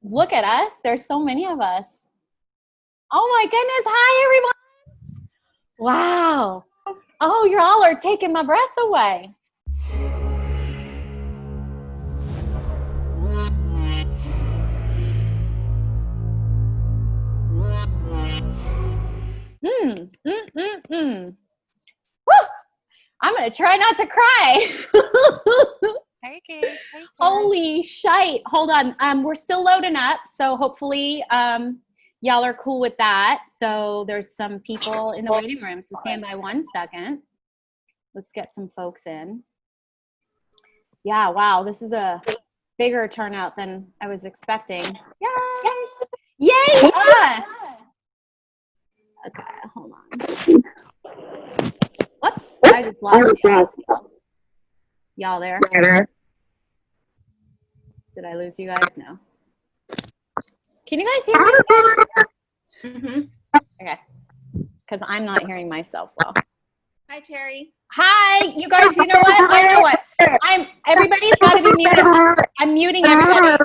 Look at us. There's so many of us. Oh my goodness. Hi, everyone. Wow. Oh, you're all are taking my breath away. Mm, mm, mm, mm. Woo! I'm going to try not to cry. Hey, Kate. Hey, Terry. Holy shite. Hold on. We're still loading up. So hopefully y'all are cool with that. So there's some people in the waiting room. So stand by 1 second. Let's get some folks in. Yeah, wow. This is a bigger turnout than I was expecting. Yay! Yay, us! Okay, hold on. Whoops, I just lost y'all. Y'all there? Did I lose you guys? No. Can you guys hear me? Mm-hmm. Okay. Because I'm not hearing myself well. Hi, Terry. Hi, you guys. You know what? I know what. Everybody's got to be muted. I'm muting everybody.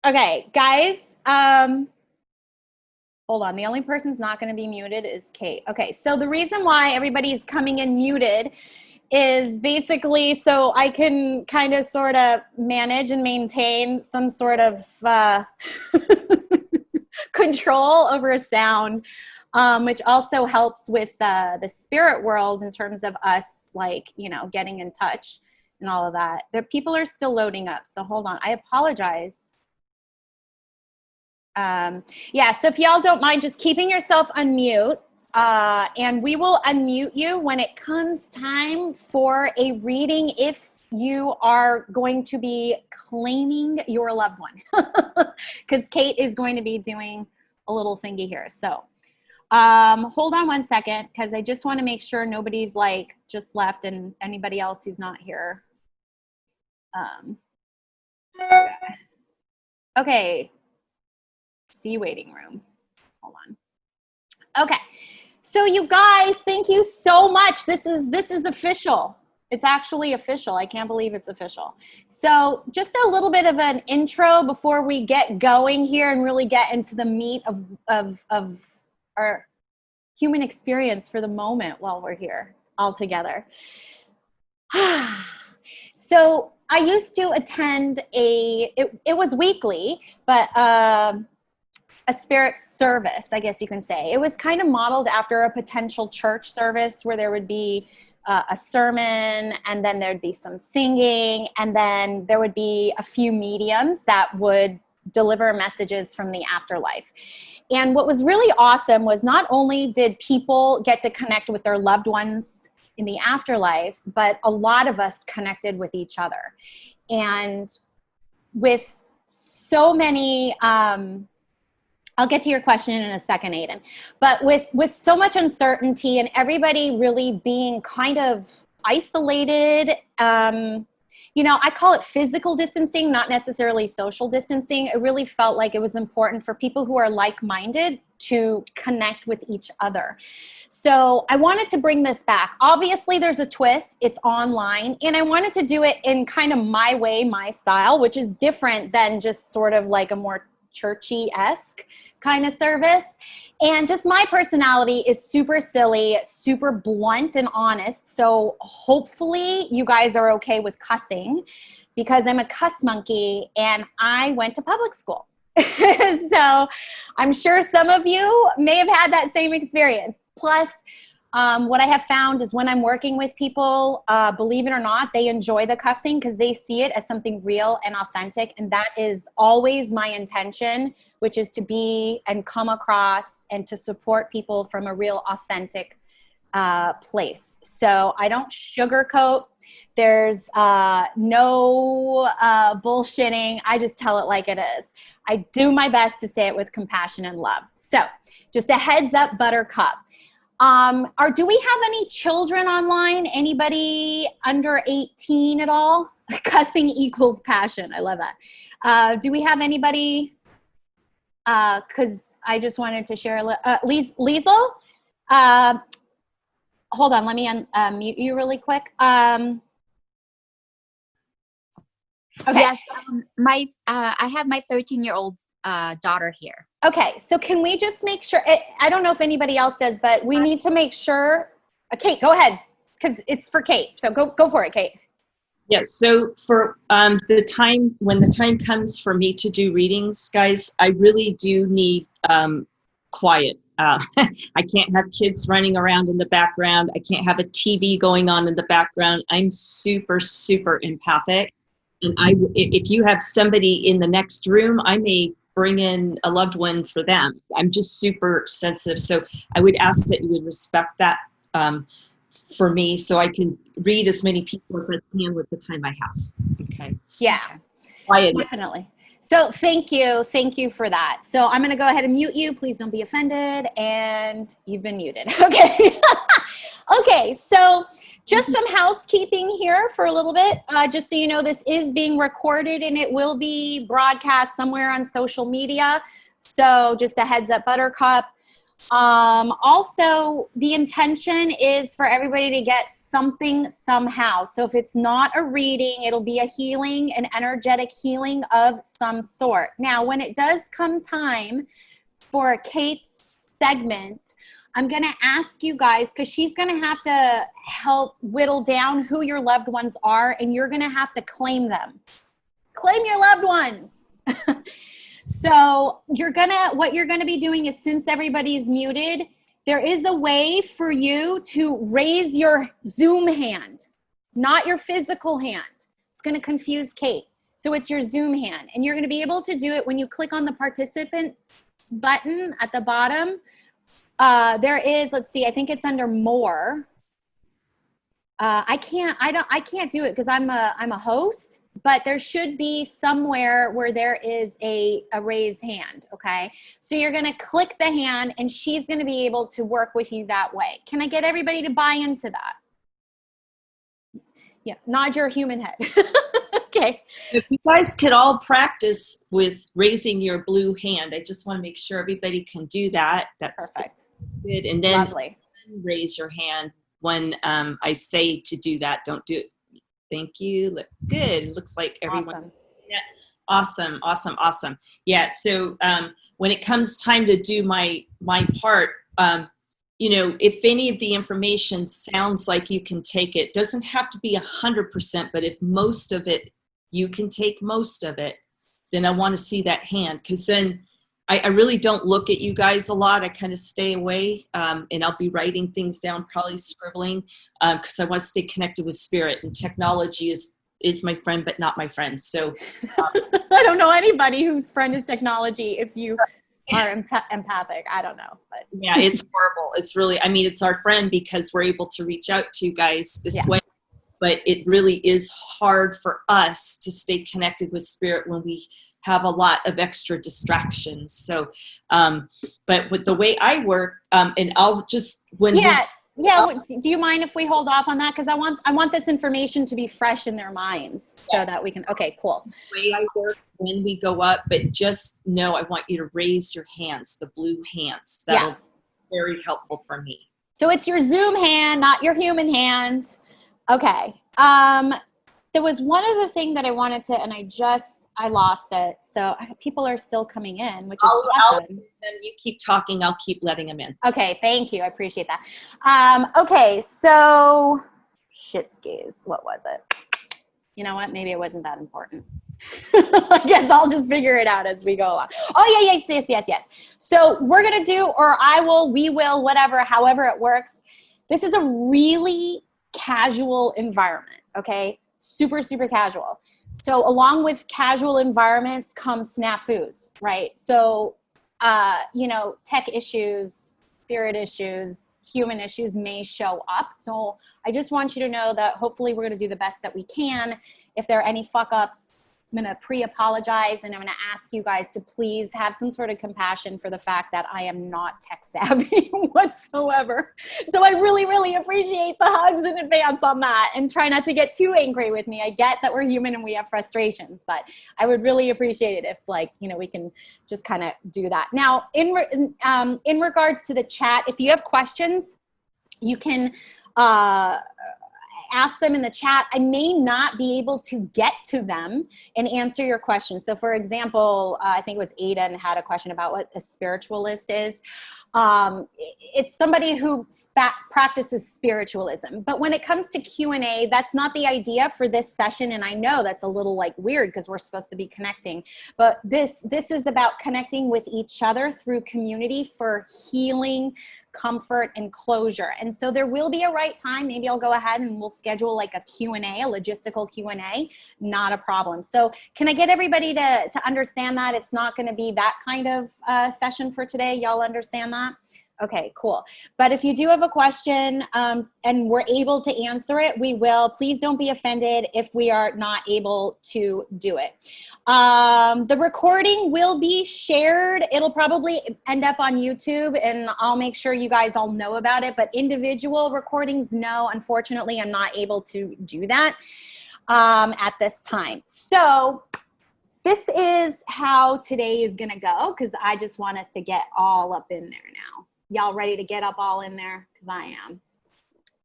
Okay, guys. Hold on. The only person's not going to be muted is Kate. Okay, so the reason why everybody's coming in muted is basically so I can kind of sort of manage and maintain some sort of control over sound, which also helps with the spirit world in terms of us, like, you know, getting in touch and all of that. The people are still loading up, so hold on. I apologize. Yeah, so if y'all don't mind just keeping yourself unmute, and we will unmute you when it comes time for a reading if you are going to be claiming your loved one. Because Kate is going to be doing a little thingy here. So hold on 1 second, because I just want to make sure nobody's like just left and anybody else who's not here. Okay. See waiting room. Hold on. Okay. So you guys, thank you so much. This is official. It's actually official. I can't believe it's official. So just a little bit of an intro before we get going here and really get into the meat of our human experience for the moment while we're here all together. So I used to attend it was weekly, but a spirit service, I guess you can say. It was kind of modeled after a potential church service where there would be a sermon, and then there'd be some singing, and then there would be a few mediums that would deliver messages from the afterlife. And what was really awesome was not only did people get to connect with their loved ones in the afterlife, but a lot of us connected with each other. And with so many I'll get to your question in a second, Aiden. But with so much uncertainty and everybody really being kind of isolated, you know, I call it physical distancing, not necessarily social distancing. It really felt like it was important for people who are like-minded to connect with each other. So I wanted to bring this back. Obviously, there's a twist. It's online. And I wanted to do it in kind of my way, my style, which is different than just sort of like a more churchy-esque kind of service. And just my personality is super silly, super blunt and honest. So hopefully you guys are okay with cussing, because I'm a cuss monkey and I went to public school. So I'm sure some of you may have had that same experience. Plus, what I have found is when I'm working with people, believe it or not, they enjoy the cussing because they see it as something real and authentic. And that is always my intention, which is to be and come across and to support people from a real authentic place. So I don't sugarcoat. There's no bullshitting. I just tell it like it is. I do my best to say it with compassion and love. So just a heads up, Buttercup. Do we have any children online? Anybody under 18 at all? Cussing equals passion. I love that. Do we have anybody? Because I just wanted to share. Liesel? Hold on. Let me mute you really quick. Okay. Yes, I have my 13-year-old daughter here. Okay, so can we just make sure, I don't know if anybody else does, but we need to make sure, Kate, go ahead, because it's for Kate. So go for it, Kate. Yes, so for when the time comes for me to do readings, guys, I really do need quiet. I can't have kids running around in the background. I can't have a TV going on in the background. I'm super, super empathic. And if you have somebody in the next room, I may bring in a loved one for them. I'm just super sensitive. So I would ask that you would respect that for me, so I can read as many people as I can with the time I have. Okay. Yeah, Quiet. definitely. So thank you for that. So I'm going to go ahead and mute you. Please don't be offended. And you've been muted. Okay. Okay. So just some housekeeping here for a little bit. Just so you know, this is being recorded and it will be broadcast somewhere on social media. So just a heads up, Buttercup. Also, the intention is for everybody to get something somehow. So if it's not a reading, it'll be a healing, an energetic healing of some sort. Now, when it does come time for Kate's segment, I'm going to ask you guys, because she's going to have to help whittle down who your loved ones are, and you're going to have to claim them. Claim your loved ones. So what you're gonna be doing is, since everybody's muted, there is a way for you to raise your Zoom hand, not your physical hand. It's gonna confuse Kate. So it's your Zoom hand, and you're gonna be able to do it when you click on the participant button at the bottom. There is, let's see, I think it's under more. I can't do it because I'm a host, but there should be somewhere where there is a raised hand. Okay. So you're going to click the hand and she's going to be able to work with you that way. Can I get everybody to buy into that? Yeah. Nod your human head. Okay. If you guys could all practice with raising your blue hand, I just want to make sure everybody can do that. That's perfect. Good. And then lovely. Raise your hand when I say to do that. Don't do it. Thank you. Look good. Looks like everyone. Awesome. Yeah. Awesome. Awesome. Awesome. Yeah. So when it comes time to do my part, you know, if any of the information sounds like you can take it, doesn't have to be 100%, but if most of it, you can take most of it, then I want to see that hand, because then I really don't look at you guys a lot. I kind of stay away, and I'll be writing things down, probably scribbling, because I want to stay connected with spirit, and technology is my friend, but not my friend. So I don't know anybody whose friend is technology if you are empathic. I don't know. But yeah, it's horrible. It's really, I mean, it's our friend because we're able to reach out to you guys this way, but it really is hard for us to stay connected with spirit when we have a lot of extra distractions. So, but with the way I work, and I'll just, when do you mind if we hold off on that? Because I want this information to be fresh in their minds so that we can, okay, cool. The way I work when we go up, but just know I want you to raise your hands, the blue hands. That'll be very helpful for me. So it's your Zoom hand, not your human hand. Okay. There was one other thing that I wanted to, and I lost it. So people are still coming in, which is awesome. You keep talking. I'll keep letting them in. Okay. Thank you. I appreciate that. Okay. So shit skis. What was it? You know what? Maybe it wasn't that important. I guess I'll just figure it out as we go along. Oh yeah. Yes. So we're going to do, or we will, whatever, however it works. This is a really casual environment. Okay. Super, super casual. So along with casual environments come snafus, right? So, you know, tech issues, spirit issues, human issues may show up. So I just want you to know that hopefully we're going to do the best that we can. If there are any fuck ups, I'm going to pre-apologize, and I'm going to ask you guys to please have some sort of compassion for the fact that I am not tech savvy whatsoever. So I really, really appreciate the hugs in advance on that, and try not to get too angry with me. I get that we're human and we have frustrations, but I would really appreciate it if, like, you know, we can just kind of do that. Now, in regards to the chat, if you have questions, you can ask them in the chat. I may not be able to get to them and answer your questions. So for example, I think it was Aiden had a question about what a spiritualist is. It's somebody who practices spiritualism. But when it comes to Q&A, that's not the idea for this session. And I know that's a little like weird because we're supposed to be connecting. But this is about connecting with each other through community for healing, comfort, and closure. And so there will be a right time. Maybe I'll go ahead and we'll schedule like a Q&A, a logistical Q&A, not a problem. So can I get everybody to understand that it's not going to be that kind of session for today? Y'all understand that? Okay, cool. But if you do have a question and we're able to answer it, we will. Please don't be offended if we are not able to do it. The recording will be shared. It'll probably end up on YouTube, and I'll make sure you guys all know about it. But individual recordings, no, unfortunately, I'm not able to do that at this time. So this is how today is gonna go, because I just want us to get all up in there now. Y'all ready to get up all in there? Because I am.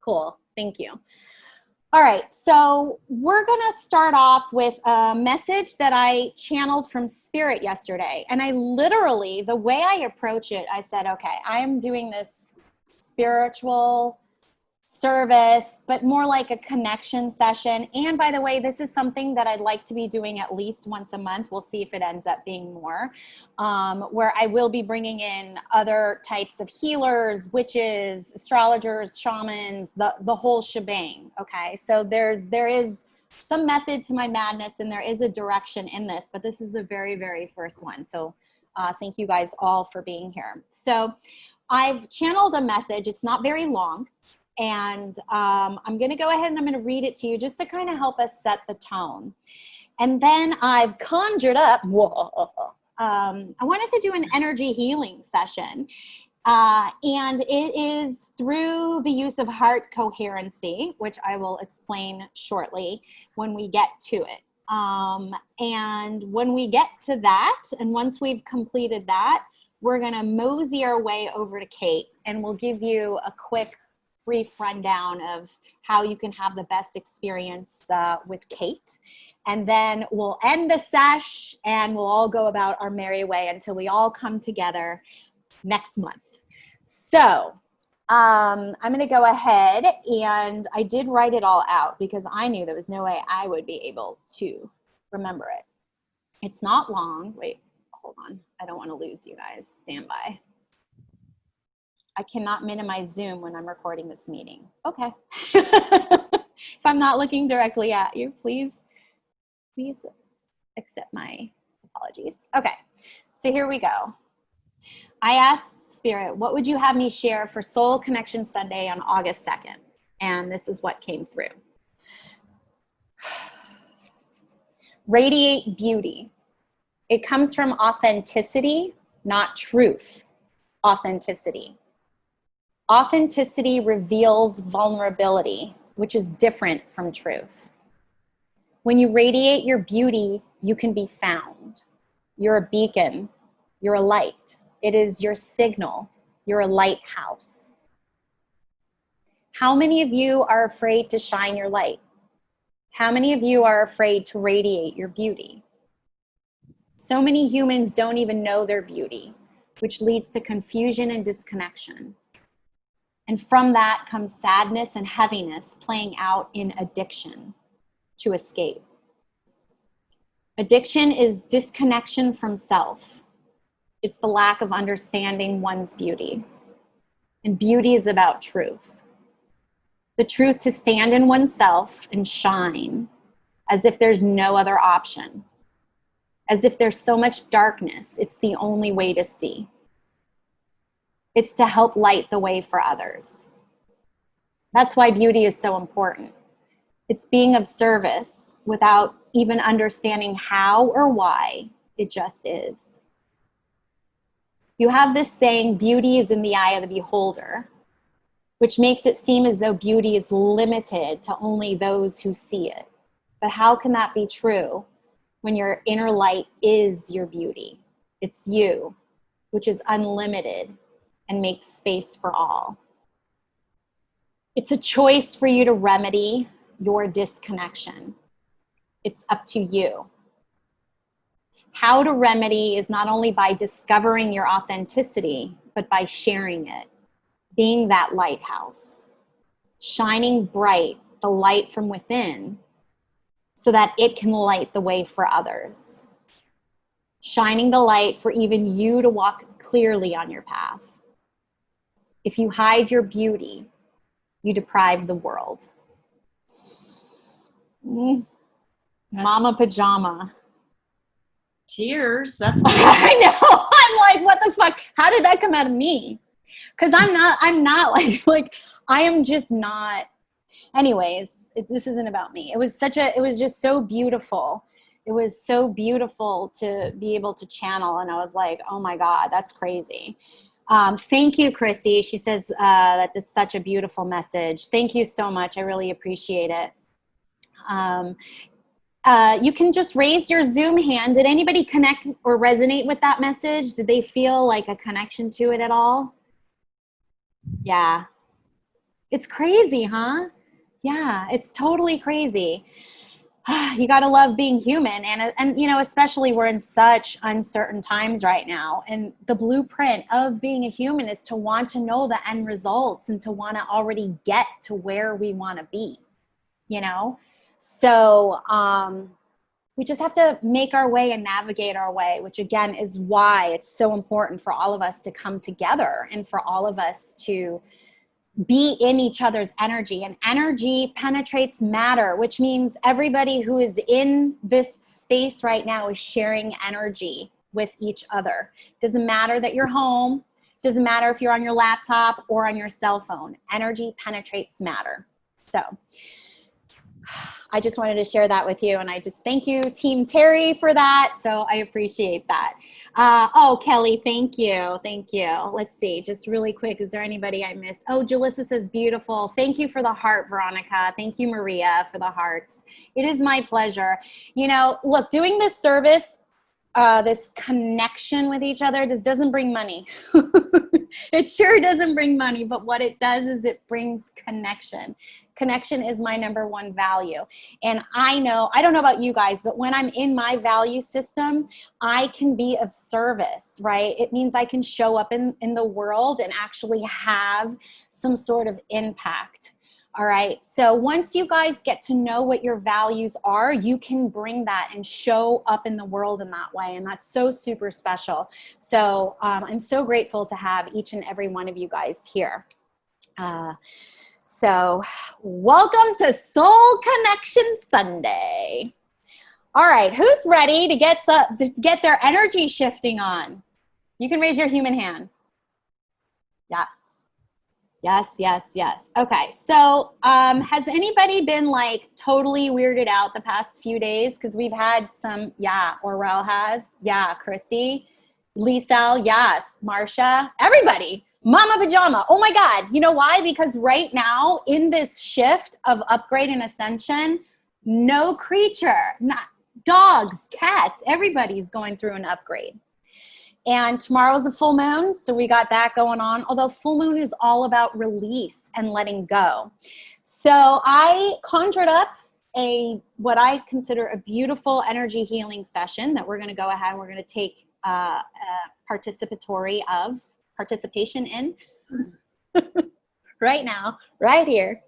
Cool, thank you. All right, so we're gonna start off with a message that I channeled from Spirit yesterday. And I literally, the way I approach it, I said, okay, I am doing this spiritual service, but more like a connection session. And by the way, this is something that I'd like to be doing at least once a month. We'll see if it ends up being more, where I will be bringing in other types of healers, witches, astrologers, shamans, the whole shebang. Okay, so there is some method to my madness, and there is a direction in this, but this is the very, very first one. So thank you guys all for being here. So I've channeled a message. It's not very long. And I'm going to go ahead and I'm going to read it to you just to kind of help us set the tone. And then I've conjured up, I wanted to do an energy healing session. And it is through the use of heart coherency, which I will explain shortly when we get to it. And when we get to that, and once we've completed that, we're going to mosey our way over to Kate, and we'll give you a quick brief rundown of how you can have the best experience with Kate. And then we'll end the sesh and we'll all go about our merry way until we all come together next month. So I'm going to go ahead, and I did write it all out because I knew there was no way I would be able to remember it. It's not long. Wait, hold on. I don't want to lose you guys. Stand by. I cannot minimize Zoom when I'm recording this meeting. Okay. If I'm not looking directly at you, please accept my apologies. Okay, so here we go. I asked Spirit, what would you have me share for Soul Connection Sunday on August 2nd? And this is what came through. Radiate beauty. It comes from authenticity, not truth. Authenticity. Authenticity reveals vulnerability, which is different from truth. When you radiate your beauty, you can be found. You're a beacon. You're a light. It is your signal. You're a lighthouse. How many of you are afraid to shine your light? How many of you are afraid to radiate your beauty? So many humans don't even know their beauty, which leads to confusion and disconnection. And from that comes sadness and heaviness playing out in addiction to escape. Addiction is disconnection from self. It's the lack of understanding one's beauty. And beauty is about truth. The truth to stand in oneself and shine as if there's no other option. As if there's so much darkness, it's the only way to see. It's to help light the way for others. That's why beauty is so important. It's being of service without even understanding how or why. It just is. You have this saying, beauty is in the eye of the beholder, which makes it seem as though beauty is limited to only those who see it. But how can that be true when your inner light is your beauty? It's you, which is unlimited and makes space for all. It's a choice for you to remedy your disconnection. It's up to you. How to remedy is not only by discovering your authenticity, but by sharing it, being that lighthouse, shining bright the light from within so that it can light the way for others, shining the light for even you to walk clearly on your path. If you hide your beauty, you deprive the world. Mama pajama. Tears. That's I know. I'm like, what the fuck? How did that come out of me? Because I'm not like I am just not. Anyways, this isn't about me. It was just so beautiful. It was so beautiful to be able to channel. And I was like, oh my God, that's crazy. Thank you, Chrissy. She says that this is such a beautiful message. Thank you so much. I really appreciate it. You can just raise your Zoom hand. Did anybody connect or resonate with that message? Did they feel like a connection to it at all? Yeah. It's crazy, huh? Yeah, it's totally crazy. You got to love being human. And, you know, especially we're in such uncertain times right now. And the blueprint of being a human is to want to know the end results and to want to already get to where we want to be, you know? So we just have to make our way and navigate our way, which again is why it's so important for all of us to come together and for all of us to be in each other's energy. And energy penetrates matter, which means everybody who is in this space right now is sharing energy with each other. Doesn't matter that you're home. Doesn't matter if you're on your laptop or on your cell phone. Energy penetrates matter. So I just wanted to share that with you. And I just thank you, Team Terry, for that. So I appreciate that. Oh, Kelly, thank you. Thank you. Let's see, just really quick. Is there anybody I missed? Oh, Jalissa says beautiful. Thank you for the heart, Veronica. Thank you, Maria, for the hearts. It is my pleasure. You know, look, doing this service, this connection with each other, this doesn't bring money. It sure doesn't bring money, but what it does is it brings connection. Connection is my number one value. And I know, I don't know about you guys, but when I'm in my value system, I can be of service, right? It means I can show up in the world and actually have some sort of impact. All right. So once you guys get to know what your values are, you can bring that and show up in the world in that way. And that's so super special. So I'm so grateful to have each and every one of you guys here. So welcome to Soul Connection Sunday. All right. Who's ready to get their energy shifting on? You can raise your human hand. Yes. Yes, yes, yes. Okay, so has anybody been like totally weirded out the past few days? Because we've had some, yeah, Orwell has, yeah, Christy, Lisa, yes, Marsha, everybody, Mama Pajama. Oh my God, you know why? Because right now in this shift of upgrade and ascension, no creature, not dogs, cats, everybody's going through an upgrade. And tomorrow's a full moon, so we got that going on. Although full moon is all about release and letting go. So I conjured up what I consider a beautiful energy healing session that we're going to go ahead and we're going to take participation in right now, right here.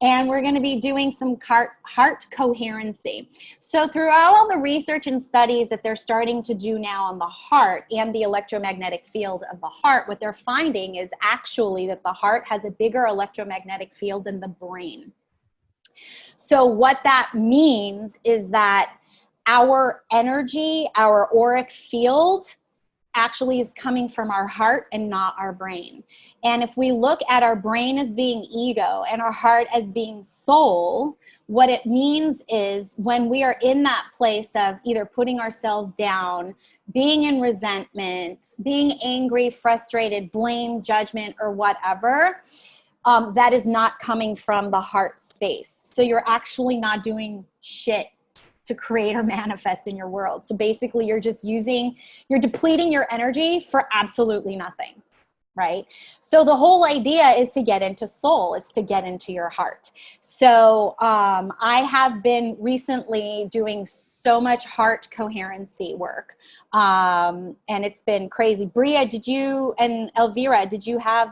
And we're going to be doing some heart coherency. So throughout all the research and studies that they're starting to do now on the heart and the electromagnetic field of the heart, what they're finding is actually that the heart has a bigger electromagnetic field than the brain. So what that means is that our energy, our auric field, actually is coming from our heart and not our brain. And if we look at our brain as being ego and our heart as being soul, what it means is when we are in that place of either putting ourselves down, being in resentment, being angry, frustrated, blame, judgment, or whatever, that is not coming from the heart space. So you're actually not doing shit to create or manifest in your world. So basically you're depleting your energy for absolutely nothing, right? So the whole idea is to get into soul. It's to get into your heart. So I have been recently doing so much heart coherency work. And it's been crazy. Bria, did you, and Elvira, did you have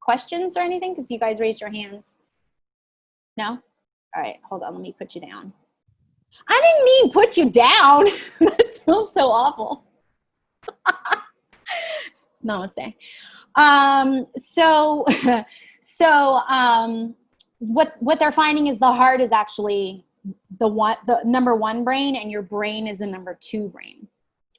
questions or anything? Because you guys raised your hands. No? All right, hold on. Let me put you down. I didn't mean put you down. That sounds so awful. Namaste. What they're finding is the heart is actually the number one brain, and your brain is the number two brain.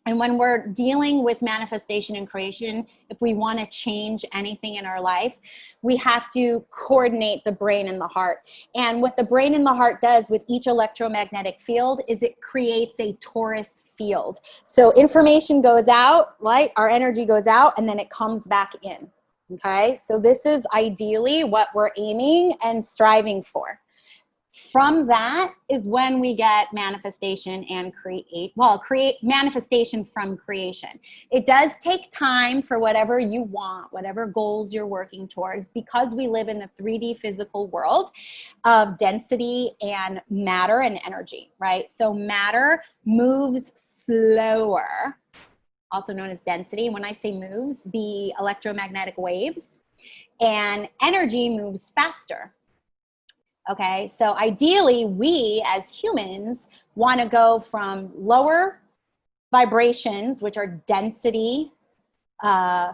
And when we're dealing with manifestation and creation, if we want to change anything in our life, we have to coordinate the brain and the heart. And what the brain and the heart does with each electromagnetic field is it creates a torus field. So information goes out, right? Our energy goes out, and then it comes back in. Okay? So this is ideally what we're aiming and striving for. From that is when we get manifestation and create manifestation from creation. It does take time for whatever you want, whatever goals you're working towards, because we live in the 3D physical world of density and matter and energy, right? So matter moves slower, also known as density. When I say moves, the electromagnetic waves, and energy moves faster. Okay, so ideally, we as humans want to go from lower vibrations, which are density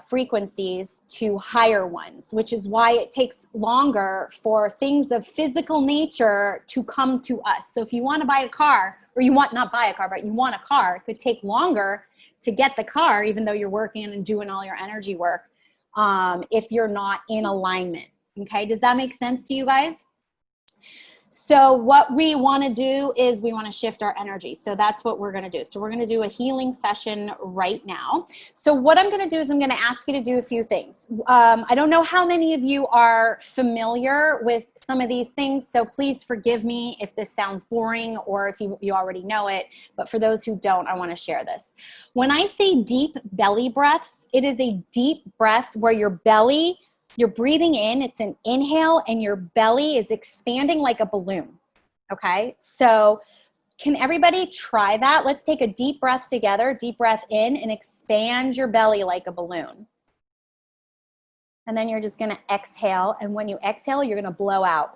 frequencies, to higher ones, which is why it takes longer for things of physical nature to come to us. So if you want to buy a car, or you want not buy a car, but you want a car, it could take longer to get the car, even though you're working and doing all your energy work, if you're not in alignment. Okay, does that make sense to you guys? So what we want to do is we want to shift our energy. So that's what we're going to do. So we're going to do a healing session right now. So what I'm going to do is I'm going to ask you to do a few things. I don't know how many of you are familiar with some of these things, so please forgive me if this sounds boring or if you already know it. But for those who don't, I want to share this. When I say deep belly breaths, it is a deep breath where your belly, you're breathing in, it's an inhale, and your belly is expanding like a balloon, okay? So can everybody try that? Let's take a deep breath together, deep breath in, and expand your belly like a balloon. And then you're just gonna exhale, and when you exhale, you're gonna blow out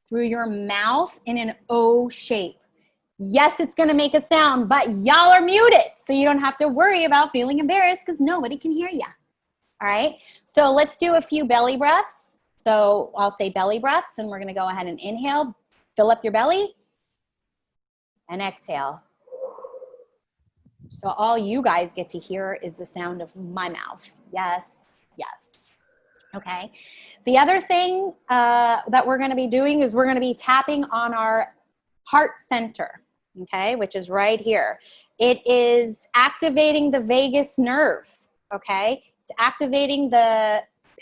through your mouth in an O shape. Yes, it's gonna make a sound, but y'all are muted, so you don't have to worry about feeling embarrassed because nobody can hear you. All right, so let's do a few belly breaths. So I'll say belly breaths, and we're going to go ahead and inhale, fill up your belly, and exhale. So all you guys get to hear is the sound of my mouth. Yes, yes. Okay. The other thing that we're going to be doing is we're going to be tapping on our heart center, okay, which is right here. It is activating the vagus nerve, okay? It's activating the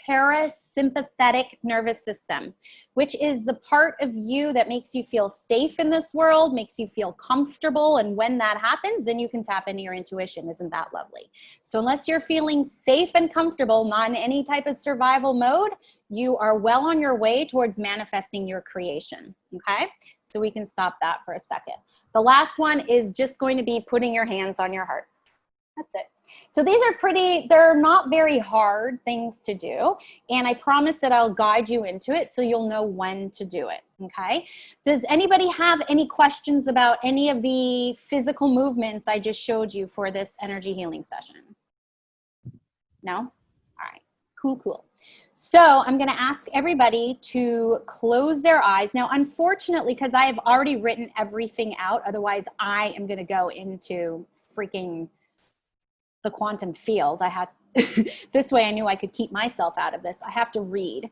parasympathetic nervous system, which is the part of you that makes you feel safe in this world, makes you feel comfortable. And when that happens, then you can tap into your intuition. Isn't that lovely? So unless you're feeling safe and comfortable, not in any type of survival mode, you are well on your way towards manifesting your creation, okay? So we can stop that for a second. The last one is just going to be putting your hands on your heart. That's it. So these are they're not very hard things to do. And I promise that I'll guide you into it so you'll know when to do it, okay? Does anybody have any questions about any of the physical movements I just showed you for this energy healing session? No? All right, cool, cool. So I'm gonna ask everybody to close their eyes. Now, unfortunately, because I have already written everything out, otherwise I am gonna go into freaking the quantum field. I had this way I knew I could keep myself out of this. I have to read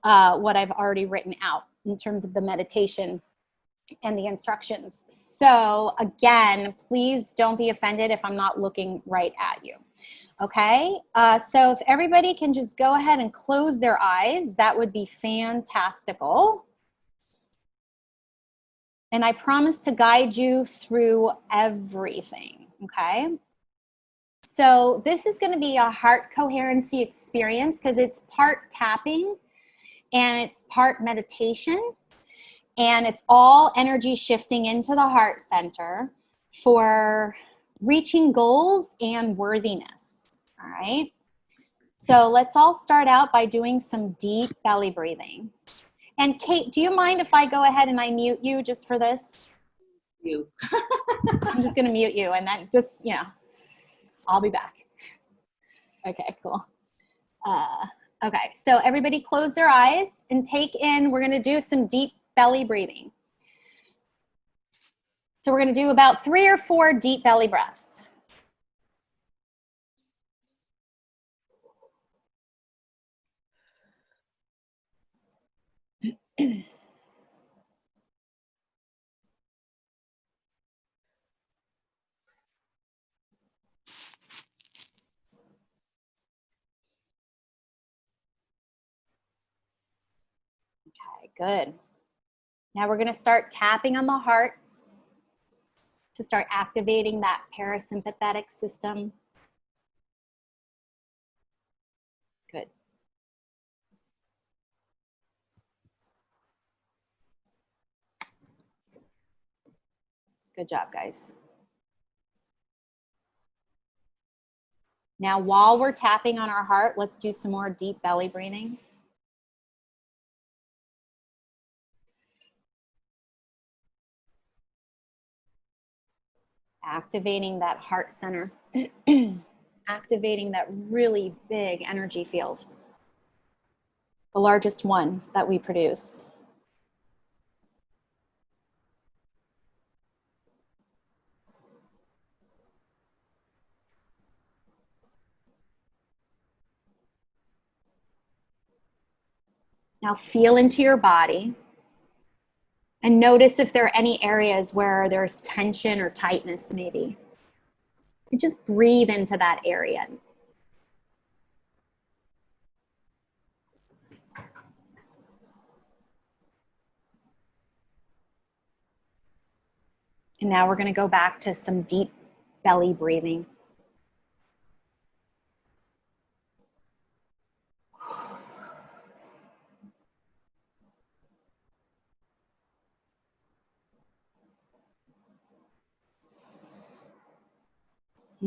what I've already written out in terms of the meditation and the instructions. So again, please don't be offended if I'm not looking right at you. Okay, so if everybody can just go ahead and close their eyes, that would be fantastical. And I promise to guide you through everything, okay? So this is going to be a heart coherency experience because it's part tapping and it's part meditation and it's all energy shifting into the heart center for reaching goals and worthiness. All right. So let's all start out by doing some deep belly breathing. And Kate, do you mind if I go ahead and I mute you just for this? You. I'm just going to mute you and then this, I'll be back. Okay, cool. Okay, so everybody close their eyes and take in, we're going to do some deep belly breathing. So we're going to do about 3 or 4 deep belly breaths. Okay, good. Now we're going to start tapping on the heart to start activating that parasympathetic system. Good. Good job, guys. Now, while we're tapping on our heart, let's do some more deep belly breathing. Activating that heart center, activating that really big energy field, the largest one that we produce. Now feel into your body and notice if there are any areas where there's tension or tightness maybe. And just breathe into that area. And now we're going to go back to some deep belly breathing.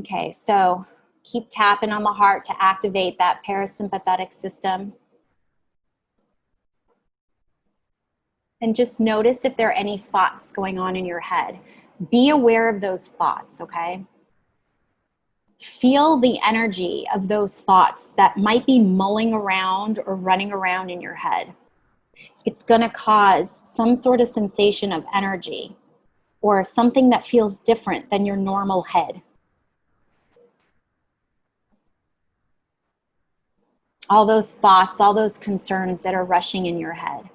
Okay, so keep tapping on the heart to activate that parasympathetic system. And just notice if there are any thoughts going on in your head. Be aware of those thoughts, okay? Feel the energy of those thoughts that might be mulling around or running around in your head. It's going to cause some sort of sensation of energy or something that feels different than your normal head. All those thoughts, all those concerns that are rushing in your head.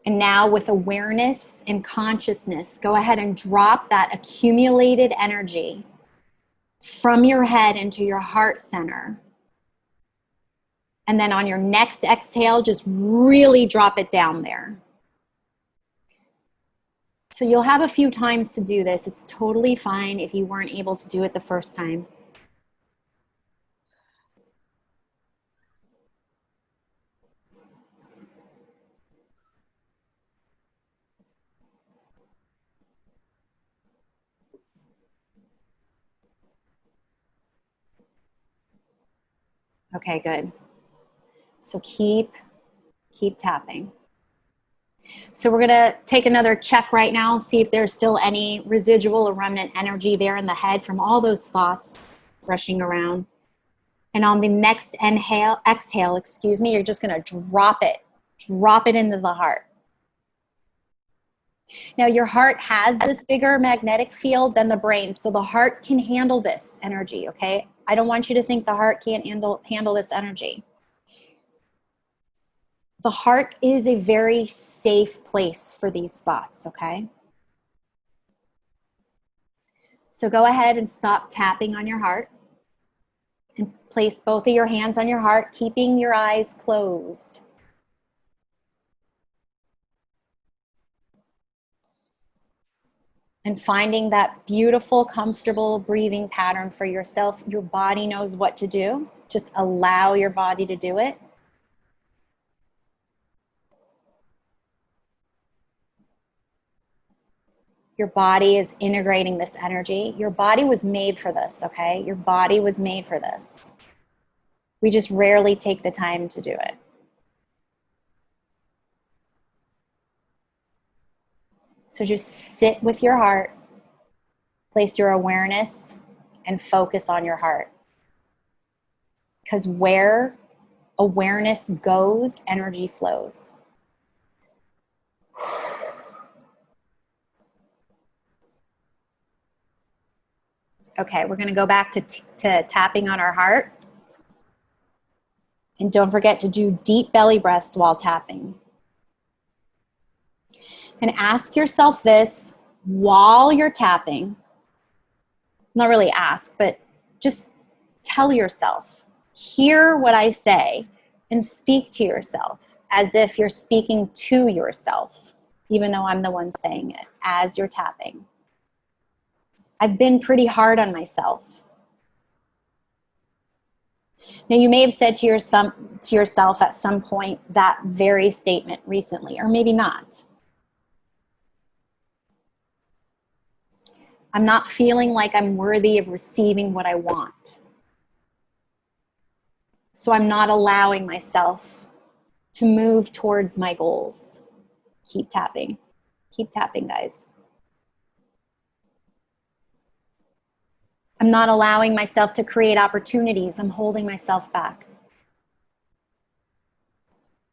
And now with awareness and consciousness, go ahead and drop that accumulated energy from your head into your heart center. And then on your next exhale, just really drop it down there. So you'll have a few times to do this. It's totally fine if you weren't able to do it the first time. Okay, good. So keep tapping. So we're gonna take another check right now, see if there's still any residual or remnant energy there in the head from all those thoughts rushing around. And on the next exhale, excuse me, you're just gonna drop it into the heart. Now your heart has this bigger magnetic field than the brain, so the heart can handle this energy, okay? I don't want you to think the heart can't handle this energy. The heart is a very safe place for these thoughts, okay? So go ahead and stop tapping on your heart and place both of your hands on your heart, keeping your eyes closed. and finding that beautiful, comfortable breathing pattern for yourself. Your body knows what to do. Just allow your body to do it. Your body is integrating this energy. Your body was made for this, okay? Your body was made for this. We just rarely take the time to do it. So just sit with your heart, place your awareness, and focus on your heart. Because where awareness goes, energy flows. Okay, we're going to go back to tapping on our heart. And don't forget to do deep belly breaths while tapping. And ask yourself this while you're tapping. Not really ask, but just tell yourself, hear what I say, and speak to yourself as if you're speaking to yourself, even though I'm the one saying it, as you're tapping. I've been pretty hard on myself. Now, you may have said to yourself at some point that very statement recently, or maybe not. I'm not feeling like I'm worthy of receiving what I want. So I'm not allowing myself to move towards my goals. Keep tapping. Keep tapping, guys. I'm not allowing myself to create opportunities. I'm holding myself back.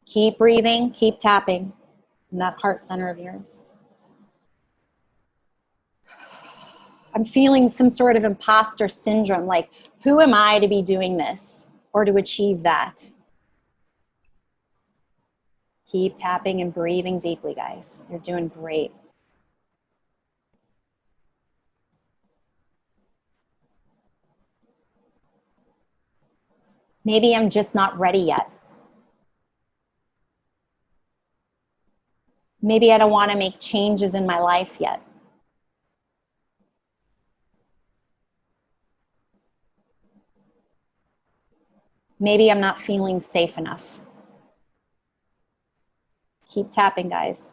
Keep breathing, keep tapping in that heart center of yours. I'm feeling some sort of imposter syndrome, like, who am I to be doing this or to achieve that? Keep tapping and breathing deeply, guys. You're doing great. Maybe I'm just not ready yet. Maybe I don't want to make changes in my life yet. Maybe I'm not feeling safe enough. Keep tapping, guys.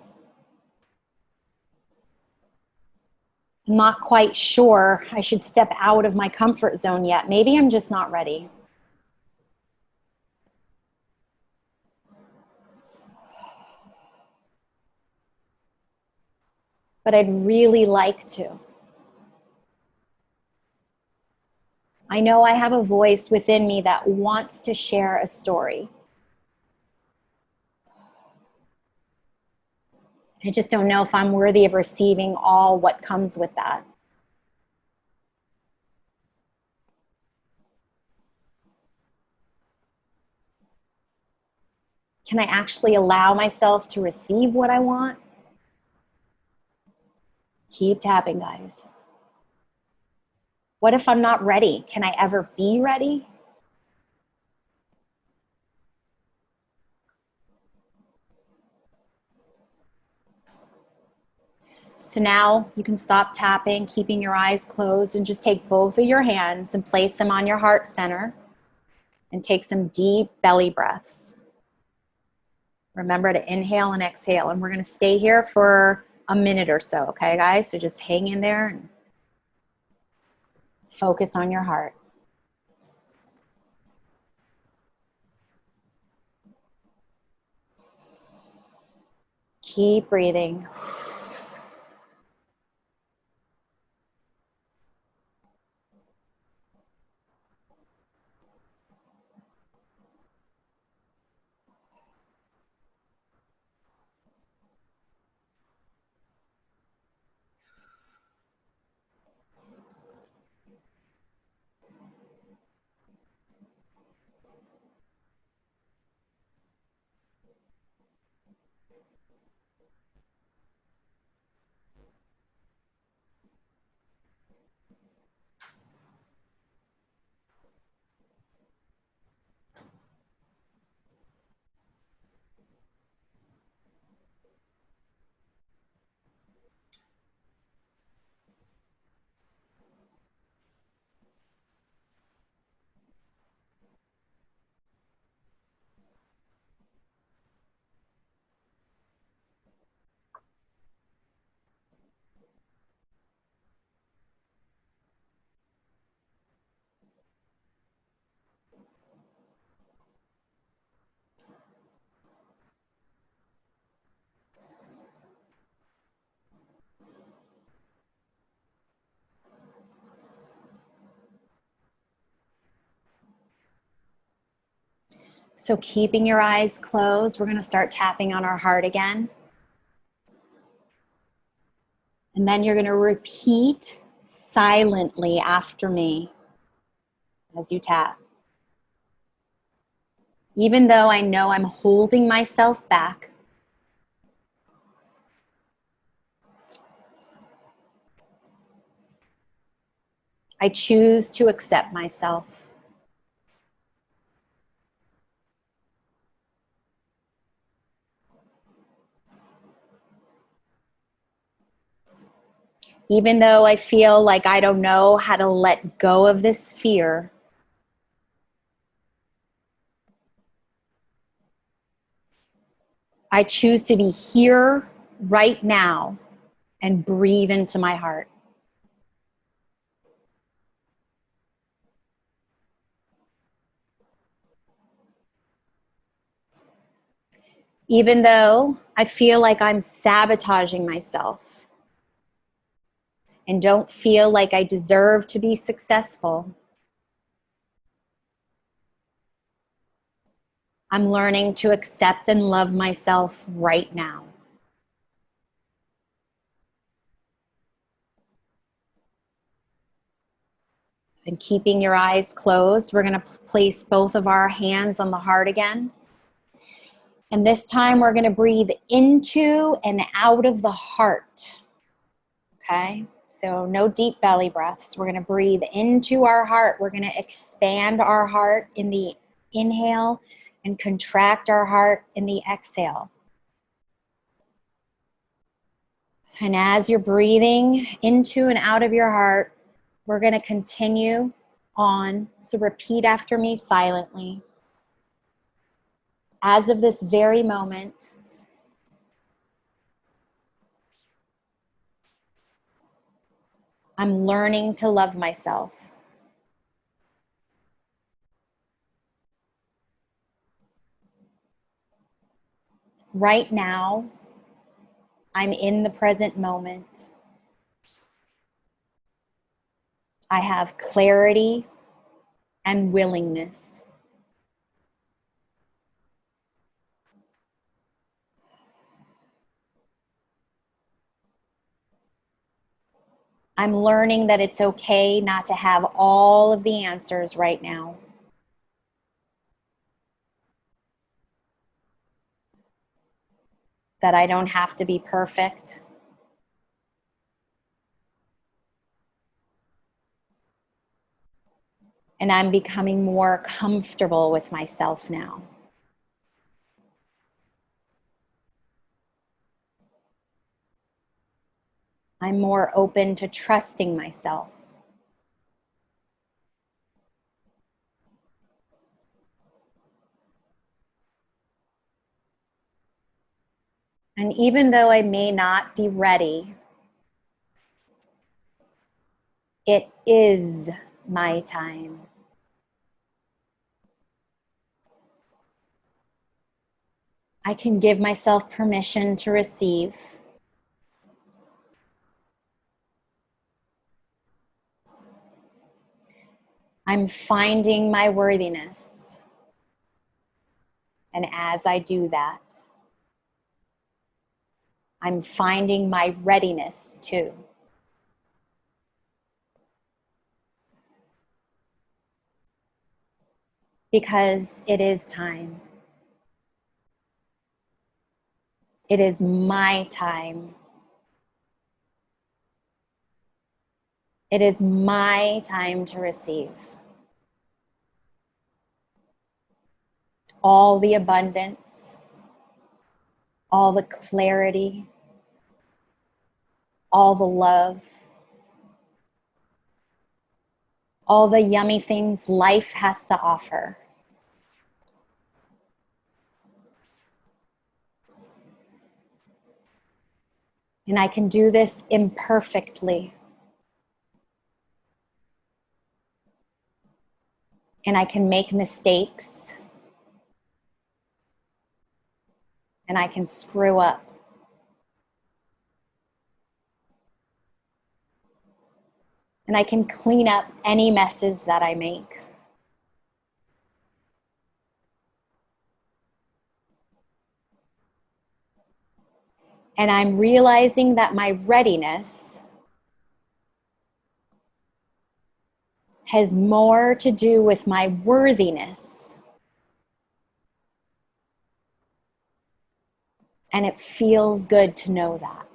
I'm not quite sure I should step out of my comfort zone yet. Maybe I'm just not ready. But I'd really like to. I know I have a voice within me that wants to share a story. I just don't know if I'm worthy of receiving all what comes with that. Can I actually allow myself to receive what I want? Keep tapping, guys. What if I'm not ready? Can I ever be ready? So now you can stop tapping, keeping your eyes closed, and just take both of your hands and place them on your heart center and take some deep belly breaths. Remember to inhale and exhale, and we're going to stay here for a minute or so, okay, guys? So just hang in there and focus on your heart. Keep breathing. So keeping your eyes closed, we're going to start tapping on our heart again. And then you're going to repeat silently after me as you tap. Even though I know I'm holding myself back, I choose to accept myself. Even though I feel like I don't know how to let go of this fear, I choose to be here right now and breathe into my heart. Even though I feel like I'm sabotaging myself and don't feel like I deserve to be successful, I'm learning to accept and love myself right now. And keeping your eyes closed, we're going to place both of our hands on the heart again. And this time we're going to breathe into and out of the heart. Okay? So no deep belly breaths. We're going to breathe into our heart. We're going to expand our heart in the inhale and contract our heart in the exhale. And as you're breathing into and out of your heart, we're going to continue on. So repeat after me silently. As of this very moment, I'm learning to love myself. Right now, I'm in the present moment. I have clarity and willingness. I'm learning that it's okay not to have all of the answers right now. That I don't have to be perfect. And I'm becoming more comfortable with myself now. I'm more open to trusting myself. And even though I may not be ready, it is my time. I can give myself permission to receive. I'm finding my worthiness. And as I do that, I'm finding my readiness too. Because it is time. It is my time. It is my time to receive all the abundance, all the clarity, all the love, all the yummy things life has to offer. And I can do this imperfectly. And I can make mistakes. And I can screw up. And I can clean up any messes that I make. And I'm realizing that my readiness has more to do with my worthiness. And it feels good to know that.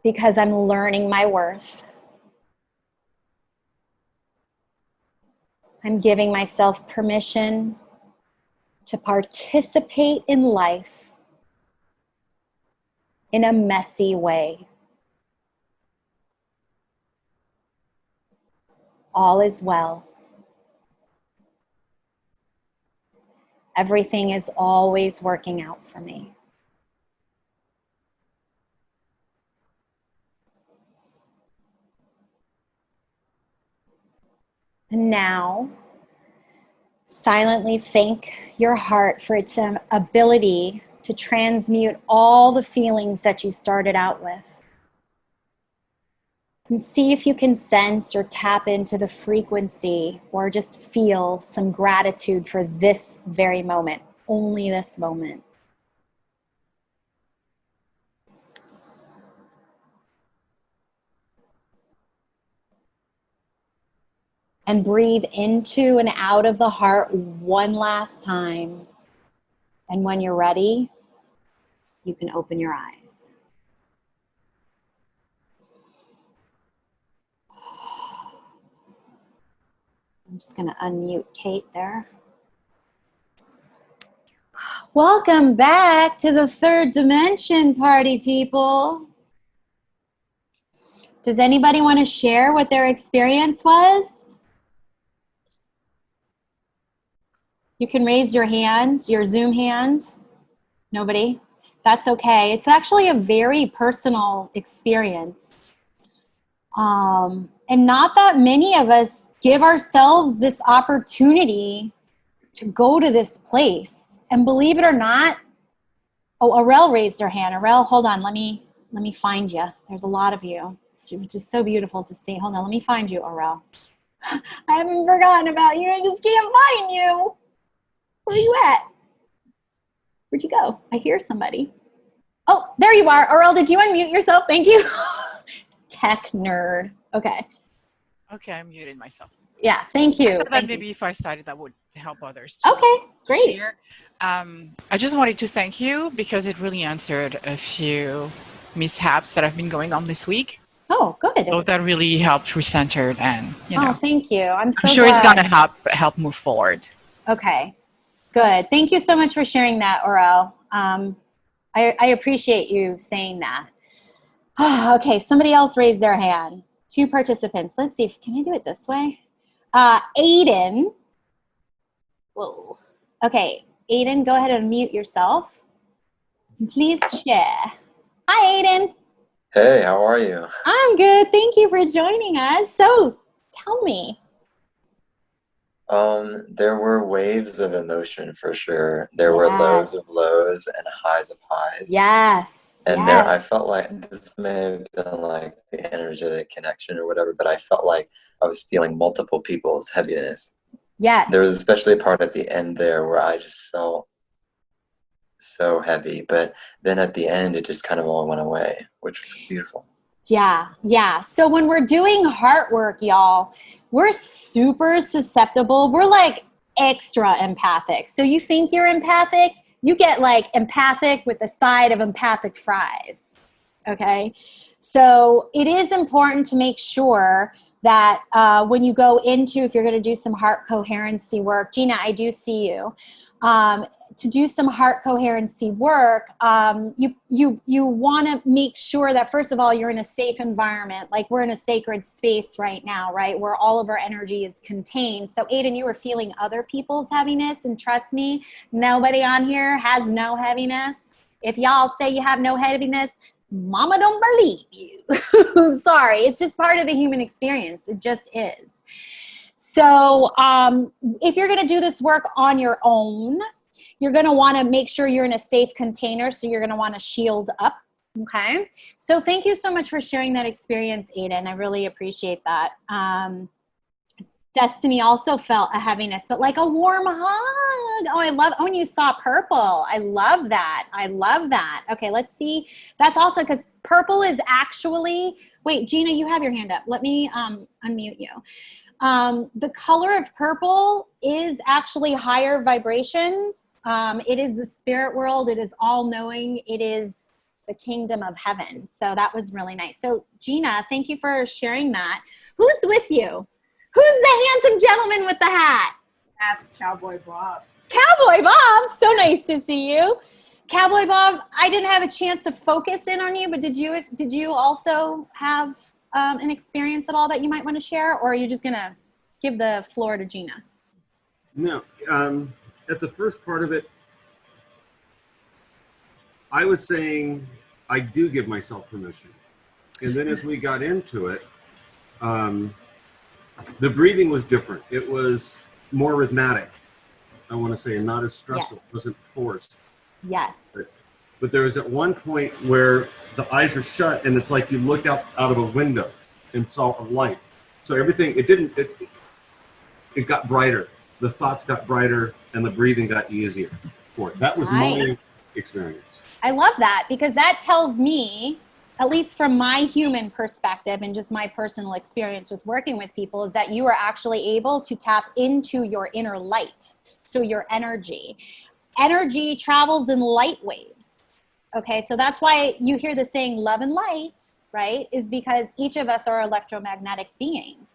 Because I'm learning my worth. I'm giving myself permission to participate in life in a messy way. All is well. Everything is always working out for me. And now, silently thank your heart for its ability to transmute all the feelings that you started out with. And see if you can sense or tap into the frequency or just feel some gratitude for this very moment, only this moment. And breathe into and out of the heart one last time. And when you're ready, you can open your eyes. I'm just going to unmute Kate there. Welcome back to the third dimension, party people. Does anybody want to share what their experience was? You can raise your hand, your Zoom hand. Nobody? That's okay. It's actually a very personal experience. And not that many of us give ourselves this opportunity to go to this place. And believe it or not, oh, Arel raised her hand. Arel, hold on. Let me find you. There's a lot of you, which is so beautiful to see. Hold on. Let me find you, Arel. I haven't forgotten about you. I just can't find you. Where are you at? Where'd you go? I hear somebody. Oh, there you are. Arel, did you unmute yourself? Thank you. Tech nerd. Okay. Okay, I muted myself. Yeah, thank you. I thought that maybe if I started, that would help others too. Okay, great. Share. I just wanted to thank you because it really answered a few mishaps that have been going on this week. Oh, good. So that really helped recenter and, you know. Oh, thank you. I'm so sure glad. It's going to help move forward. Okay, good. Thank you so much for sharing that, Aurel. I appreciate you saying that. Okay, somebody else raised their hand. 2 participants. Let's see. Can I do it this way? Aiden. Whoa. Okay, Aiden, go ahead and mute yourself. Please share. Hi, Aiden. Hey, how are you? I'm good. Thank you for joining us. So, tell me. There were waves of emotion for sure. There were lows of lows and highs of highs. Yes. And there, I felt like this may have been like the energetic connection or whatever, but I felt like I was feeling multiple people's heaviness. Yes. There was especially a part at the end there where I just felt so heavy, but then at the end it just kind of all went away, which was beautiful. Yeah. So when we're doing heart work, y'all, we're super susceptible. We're like extra empathic. So you think you're empathic, you get like empathic with the side of empathic fries. Okay. So it is important to make sure that when you go into, if you're going to do some heart coherency work, Gina, I do see you. To do some heart coherency work, you want to make sure that, first of all, you're in a safe environment. Like we're in a sacred space right now, right? Where all of our energy is contained. So Aiden, you were feeling other people's heaviness, and trust me, nobody on here has no heaviness. If y'all say you have no heaviness, mama don't believe you. Sorry, it's just part of the human experience. It just is. So if you're going to do this work on your own, you're going to want to make sure you're in a safe container. So you're going to want to shield up. Okay. So thank you so much for sharing that experience, Aiden. I really appreciate that. Destiny also felt a heaviness, but like a warm hug. Oh, I love, oh, and you saw purple. I love that. I love that. Okay, let's see. That's also because purple is actually, wait, Gina, you have your hand up. Let me unmute you. The color of purple is actually higher vibrations. It is the spirit world. It is all knowing. It is the kingdom of heaven. So that was really nice. So Gina, thank you for sharing that. Who's with you? Who's the handsome gentleman with the hat? That's Cowboy Bob. Cowboy Bob, so nice to see you. Cowboy Bob, I didn't have a chance to focus in on you, but did you also have an experience at all that you might want to share, or are you just gonna give the floor to Gina? No, at the first part of it, I was saying I do give myself permission. And then as we got into it, the breathing was different. It was more rhythmic, I want to say, and not as stressful. Yes. It wasn't forced. Yes. But there was at one point where the eyes are shut and it's like you looked out of a window and saw a light. So everything, it got brighter. The thoughts got brighter and the breathing got easier for it. That was my experience. I love that, because that tells me, at least from my human perspective and just my personal experience with working with people, is that you are actually able to tap into your inner light. So your energy travels in light waves. Okay, so that's why you hear the saying love and light, right? Is because each of us are electromagnetic beings.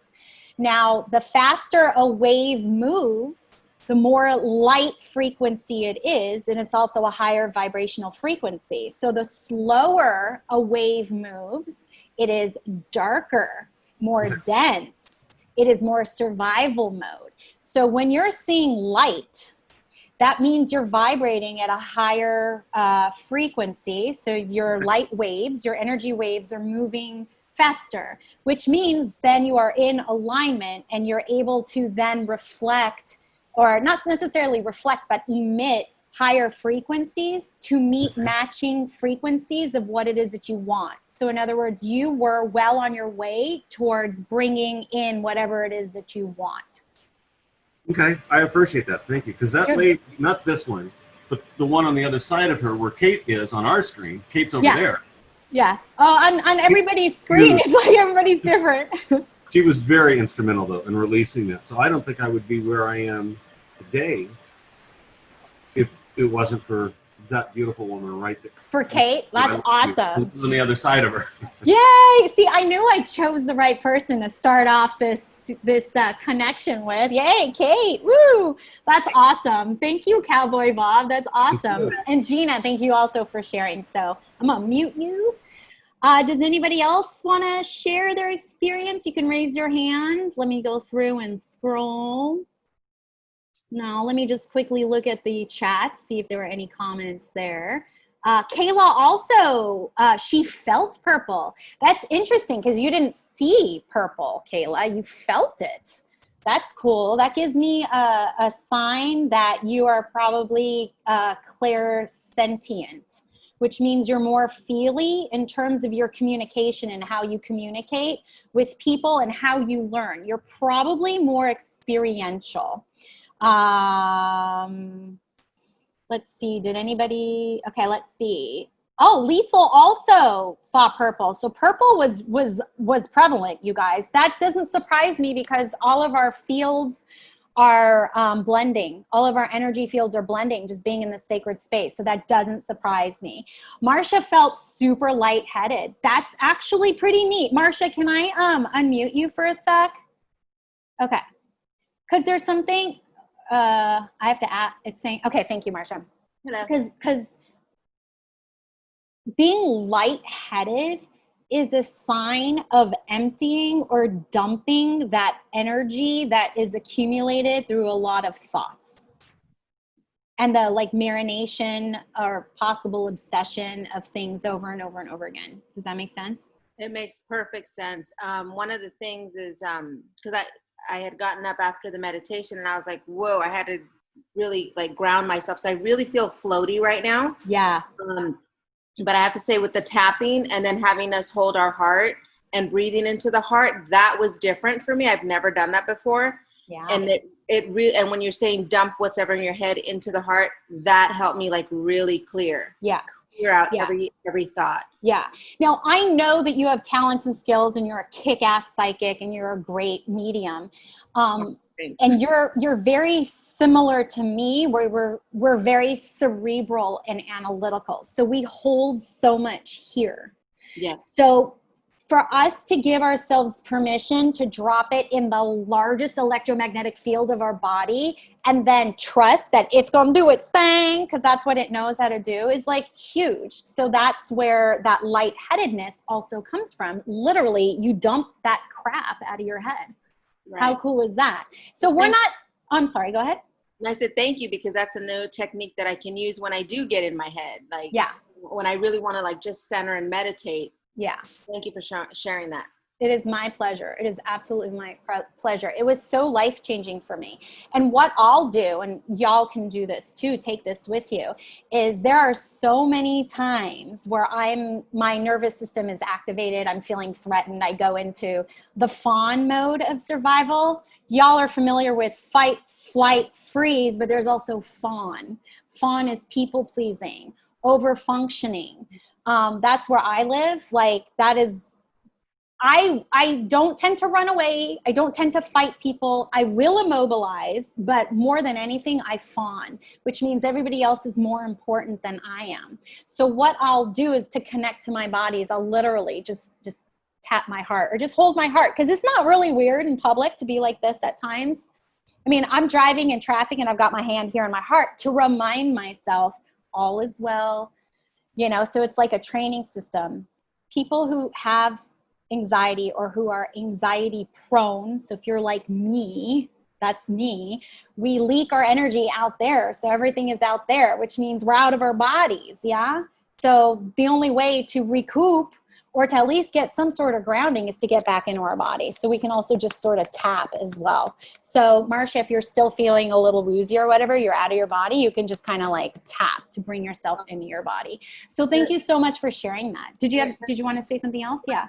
Now, the faster a wave moves, the more light frequency it is, and it's also a higher vibrational frequency. So the slower a wave moves, it is darker, more dense. It is more survival mode. So when you're seeing light, that means you're vibrating at a higher frequency. So your light waves, your energy waves are moving faster, which means then you are in alignment and you're able to then reflect, or not necessarily reflect, but emit higher frequencies to meet matching frequencies of what it is that you want. So in other words, you were well on your way towards bringing in whatever it is that you want. Okay, I appreciate that. Thank you. Because that lady, not this one, but the one on the other side of her where Kate is on our screen, Kate's over there. Yeah. Oh, on everybody's screen, it's like everybody's different. She was very instrumental, though, in releasing that. So I don't think I would be where I am today if it wasn't for that beautiful woman right there. For Kate? That's awesome. On the other side of her. Yay! See, I knew I chose the right person to start off this connection with. Yay, Kate! Woo! That's awesome. Thank you, Cowboy Bob. That's awesome. And Gina, thank you also for sharing. So I'm gonna mute you. Does anybody else want to share their experience? You can raise your hand. Let me go through and scroll. No, let me just quickly look at the chat, see if there were any comments there. Kayla also, she felt purple. That's interesting because you didn't see purple, Kayla. You felt it. That's cool. That gives me a sign that you are probably clairsentient, which means you're more feely in terms of your communication and how you communicate with people and how you learn. You're probably more experiential. Let's see, did anybody, okay, let's see. Oh, Liesel also saw purple. So purple was prevalent, you guys. That doesn't surprise me because all of our fields are blending. All of our energy fields are blending, just being in the sacred space. So that doesn't surprise me. Marsha felt super lightheaded. That's actually pretty neat. Marsha, can I unmute you for a sec? Okay. Because there's something, I have to add, it's saying, okay, thank you, Marsha. Because being lightheaded is a sign of emptying or dumping that energy that is accumulated through a lot of thoughts and the like marination or possible obsession of things over and over and over again. Does that make sense? It makes perfect sense. One of the things is because I had gotten up after the meditation and I was like, whoa, I had to really like ground myself. So I really feel floaty right now. Yeah. But I have to say with the tapping and then having us hold our heart and breathing into the heart, that was different for me. I've never done that before. Yeah. And it really, and when you're saying dump whatever in your head into the heart, that helped me like really clear out every thought. Yeah. Now I know that you have talents and skills and you're a kick-ass psychic and you're a great medium. And you're very similar to me, where we're very cerebral and analytical. So we hold so much here. Yes. So for us to give ourselves permission to drop it in the largest electromagnetic field of our body and then trust that it's going to do its thing, because that's what it knows how to do, is like huge. So that's where that lightheadedness also comes from. Literally, you dump that crap out of your head. Right. How cool is that? So we're not, I'm sorry, go ahead. And I said, thank you, because that's a new technique that I can use when I do get in my head. Like, when I really want to like just center and meditate. Yeah. Thank you for sharing that. It is my pleasure. It is absolutely my pleasure. It was so life-changing for me. And what I'll do, and y'all can do this too, take this with you, is there are so many times where my nervous system is activated. I'm feeling threatened. I go into the fawn mode of survival. Y'all are familiar with fight, flight, freeze, but there's also fawn. Fawn is people-pleasing, over-functioning. That's where I live. Like, that is, I don't tend to run away. I don't tend to fight people. I will immobilize, but more than anything, I fawn, which means everybody else is more important than I am. So what I'll do is, to connect to my body, is I'll literally just tap my heart or just hold my heart. Because it's not really weird in public to be like this at times. I mean, I'm driving in traffic and I've got my hand here on my heart to remind myself all is well. You know, so it's like a training system. People who have anxiety or who are anxiety prone, so if you're like me, that's me, we leak our energy out there. So everything is out there, which means we're out of our bodies. Yeah. So the only way to recoup or to at least get some sort of grounding is to get back into our body. So we can also just sort of tap as well. So Marcia, if you're still feeling a little woozy or whatever, you're out of your body, you can just kind of like tap to bring yourself into your body. So thank you so much for sharing that. Did you want to say something else? Yeah.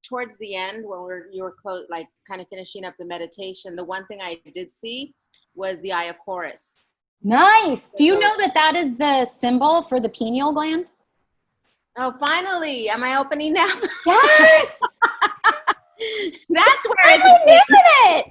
Towards the end, when you were close, like kind of finishing up the meditation, the one thing I did see was the eye of Horus. Nice. Do you know that is the symbol for the pineal gland? Oh, finally. Am I opening now? Yes. That's where I'm doing it.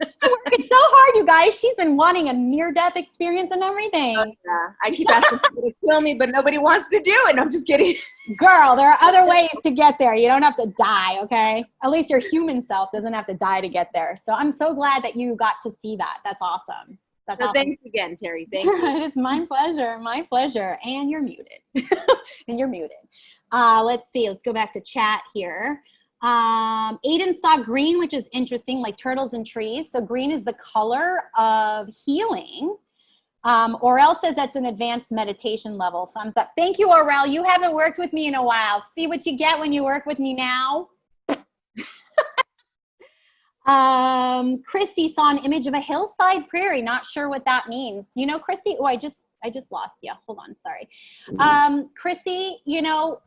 She's been working so hard, you guys. She's been wanting a near-death experience and everything. Oh, yeah. I keep asking people to kill me, but nobody wants to do it. No, I'm just kidding. Girl, there are other ways to get there. You don't have to die, okay? At least your human self doesn't have to die to get there. So I'm so glad that you got to see that. That's awesome. That's awesome. Thanks again, Terry. Thank you. It is my pleasure. My pleasure. And you're muted. And you're muted. Let's see. Let's go back to chat here. Aiden saw green, which is interesting, like turtles and trees. So green is the color of healing. Aurel says that's an advanced meditation level. Thumbs up. Thank you, Aurel. You haven't worked with me in a while. See what you get when you work with me now. Christy saw an image of a hillside prairie. Not sure what that means. You know, Christy, oh, I just lost you. Hold on. Sorry. Christy, you know,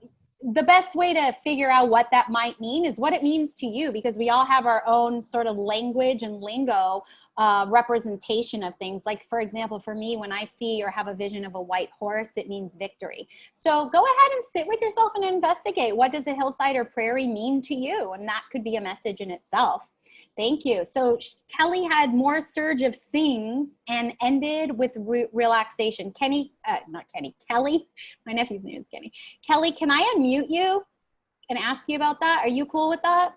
the best way to figure out what that might mean is what it means to you, because we all have our own sort of language and lingo representation of things. Like, for example, for me, when I see or have a vision of a white horse, it means victory. So go ahead and sit with yourself and investigate. What does a hillside or prairie mean to you? And that could be a message in itself. Thank you. So Kelly had more surge of things and ended with relaxation. Kelly, my nephew's name is Kenny. Kelly, can I unmute you and ask you about that? Are you cool with that?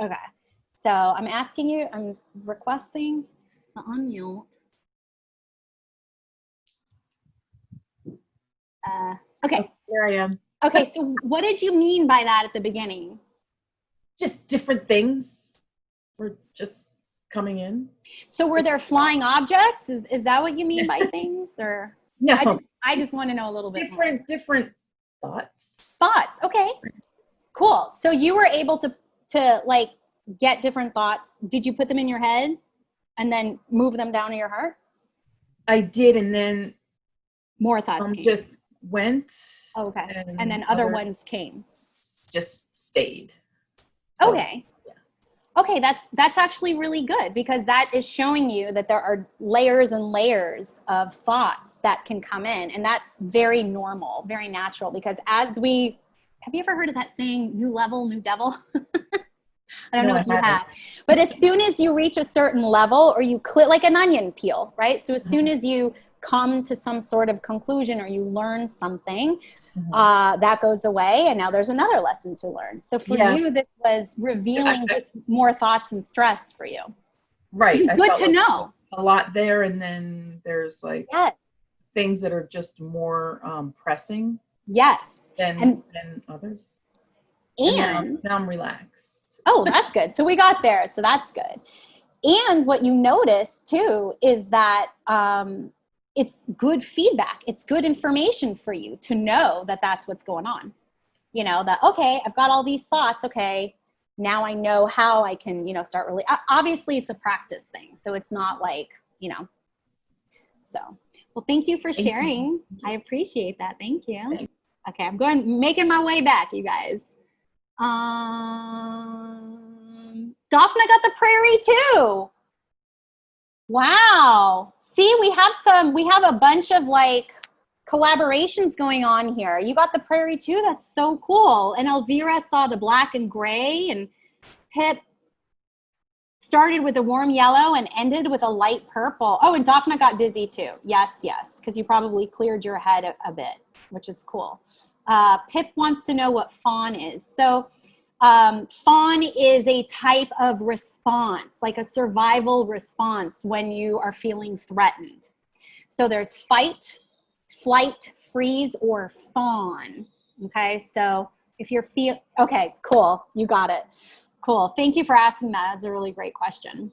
Okay. So I'm requesting to unmute. Okay. There I am. Okay. So what did you mean by that at the beginning? Just different things were just coming in. So were there flying objects? Is that what you mean by things? Or no? I just want to know a little bit more. Different thoughts. Thoughts. Okay. Cool. So you were able to like get different thoughts. Did you put them in your head and then move them down to your heart? I did, and then more thoughts came. Just went. Oh, okay. And then other ones came. Just stayed. So, okay. Okay, that's actually really good, because that is showing you that there are layers and layers of thoughts that can come in, and that's very normal, very natural, because have you ever heard of that saying, new level, new devil? I don't know if you have, but as soon as you reach a certain level, or you click like an onion peel, right? So as soon as you come to some sort of conclusion, or you learn something, that goes away, and now there's another lesson to learn. So for you, this was revealing just more thoughts and stress for you. Right. It's good to know. A lot there, and then there's like things that are just more pressing. Yes. Than others. And now I'm relaxed. Oh, that's good. So we got there. So that's good. And what you notice too is that it's good feedback. It's good information for you to know that that's what's going on. You know, that, okay, I've got all these thoughts. Okay, now I know how I can, start really, obviously it's a practice thing. So it's not like, so, well, thank you for sharing. I appreciate that. Thank you. Okay, I'm making my way back, you guys. Daphne got the prairie too. Wow. See, we have a bunch of like collaborations going on here. You got the prairie too. That's so cool. And Elvira saw the black and gray, and Pip started with a warm yellow and ended with a light purple. Oh, and Daphne got dizzy too. Yes, because you probably cleared your head a bit, which is cool. Pip wants to know what fawn is. So fawn is a type of response, like a survival response when you are feeling threatened. So there's fight, flight, freeze, or fawn. Okay, so if you're okay, cool, you got it. Cool, thank you for asking that. That's a really great question.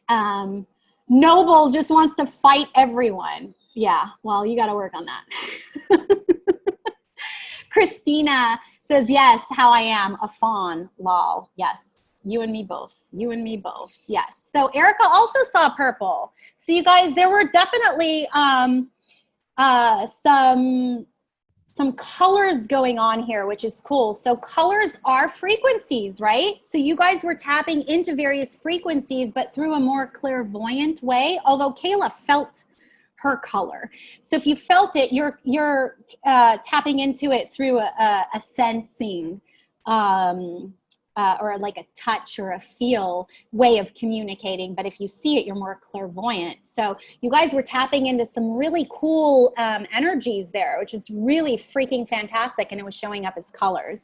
Noble just wants to fight everyone. Yeah, well, you got to work on that. Christina says, yes, how I am, a fawn, lol. Yes, you and me both. You and me both. Yes. So Erica also saw purple. So you guys, there were definitely some colors going on here, which is cool. So colors are frequencies, right? So you guys were tapping into various frequencies, but through a more clairvoyant way, although Kayla felt her color. So if you felt it, you're tapping into it through a sensing or like a touch or a feel way of communicating. But if you see it, you're more clairvoyant. So you guys were tapping into some really cool energies there, which is really freaking fantastic. And it was showing up as colors.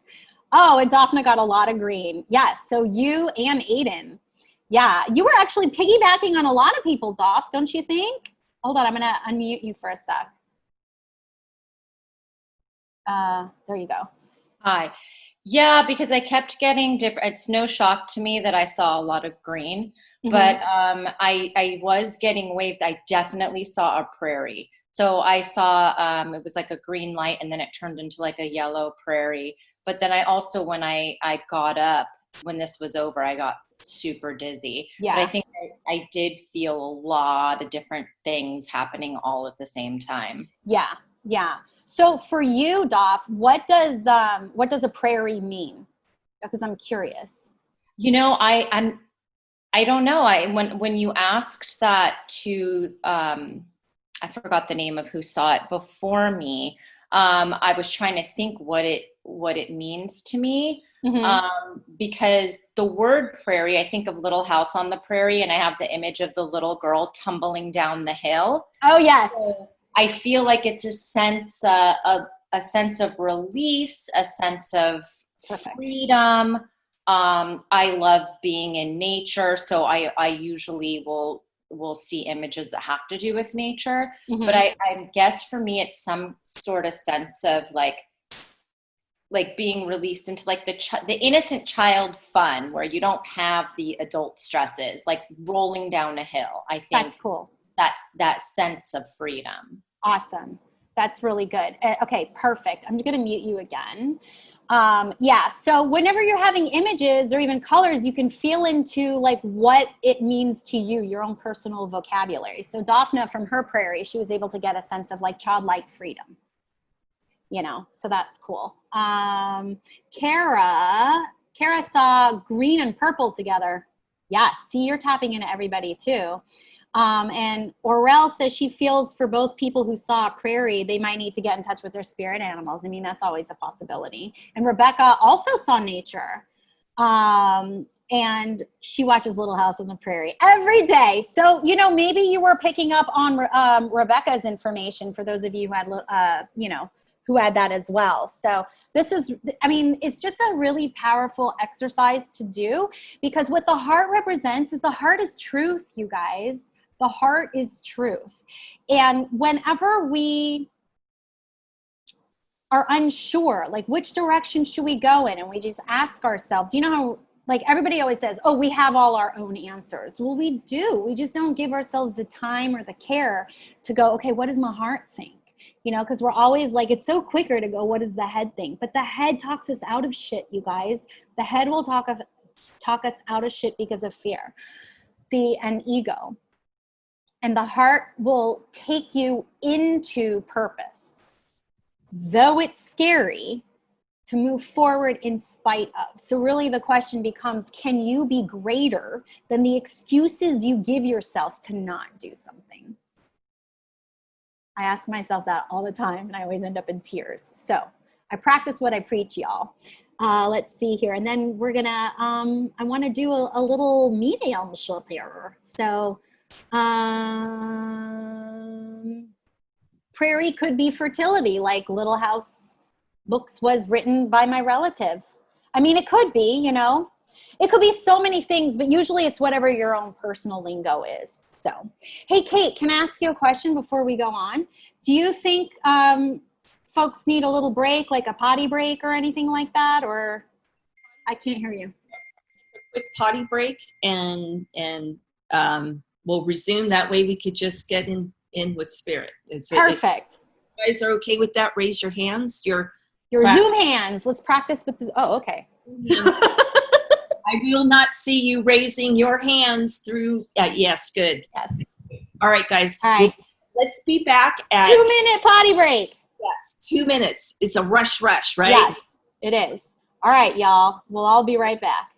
Oh, and Daphne got a lot of green. Yes, so you and Aiden. Yeah, you were actually piggybacking on a lot of people, Daph, don't you think? Hold on, I'm gonna unmute you for a sec. There you go. Hi. Yeah, because I kept getting different, it's no shock to me that I saw a lot of green, but I was getting waves. I definitely saw a prairie. So I saw, it was like a green light, and then it turned into like a yellow prairie. But then I also, when I got up, when this was over, I got super dizzy. Yeah. But I think I did feel a lot of different things happening all at the same time. Yeah, yeah. So for you, Daph, what does a prairie mean? Because I'm curious. You know, I don't know. When you asked that to, I forgot the name of who saw it before me. I was trying to think what it means to me. Because the word prairie, I think of Little House on the Prairie, and I have the image of the little girl tumbling down the hill. Oh yes. So I feel like it's a sense of release, a sense of freedom. I love being in nature, so I usually will see images that have to do with nature. But I guess for me, it's some sort of sense of like being released into like the innocent child fun where you don't have the adult stresses, like rolling down a hill. I think that's cool. That's that sense of freedom. Awesome. That's really good. Okay, perfect. I'm going to mute you again. Yeah, so whenever you're having images or even colors, you can feel into like what it means to you, your own personal vocabulary. So Daphne, from her prairie, she was able to get a sense of like childlike freedom. You know, so that's cool. Kara Kara saw green and purple together. Yes, see, you're tapping into everybody too. And Aurel says she feels for both people who saw a prairie, they might need to get in touch with their spirit animals. I mean, that's always a possibility. And Rebecca also saw nature. And she watches Little House on the Prairie every day. So, you know, maybe you were picking up on Rebecca's information for those of you who had, you know, who had that as well. So this is, I mean, it's just a really powerful exercise to do, because what the heart represents is the heart is truth, you guys. The heart is truth. And whenever we are unsure, like which direction should we go in, and we just ask ourselves, you know how like everybody always says, oh, we have all our own answers. Well, we do. We just don't give ourselves the time or the care to go, okay, what does my heart think? You know, because we're always like, it's so quicker to go, what does the head think? But the head talks us out of shit, you guys. The head will talk us out of shit because of fear and ego. And the heart will take you into purpose. Though it's scary, to move forward in spite of. So really the question becomes, can you be greater than the excuses you give yourself to not do something? I ask myself that all the time, and I always end up in tears. So I practice what I preach, y'all. Let's see here. And then we're gonna, I wanna do a little mediumship here. So, prairie could be fertility, like Little House Books was written by my relative. I mean, it could be, you know, it could be so many things, but usually it's whatever your own personal lingo is. So, hey, Kate, can I ask you a question before we go on? Do you think folks need a little break, like a potty break or anything like that? Or I can't hear you. A quick potty break, and we'll resume. That way we could just get in with spirit. Perfect. You guys are okay with that? Raise your hands. Your Zoom hands. Let's practice with the, oh, okay. I will not see you raising your hands through. Yes, good. Yes. All right, guys. All right. Let's be back at 2-minute potty break. Yes, 2 minutes. It's a rush, right? Yes, it is. All right, y'all. We'll all be right back.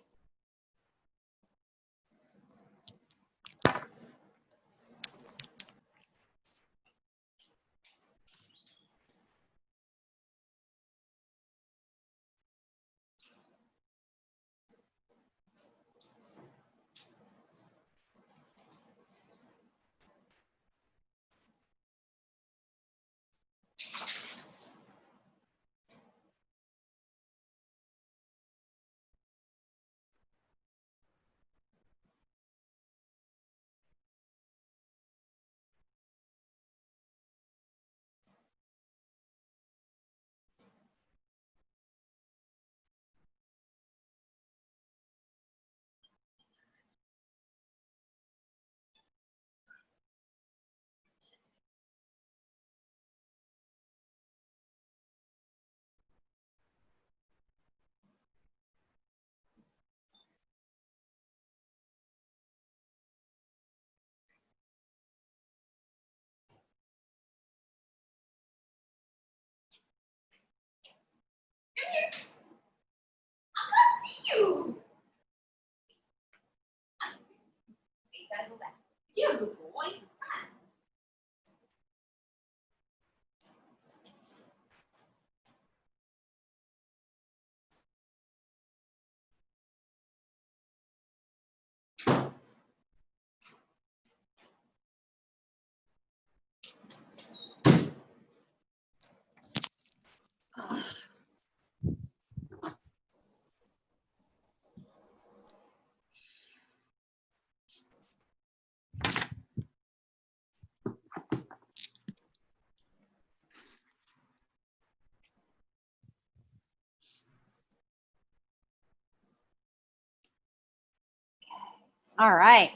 All right.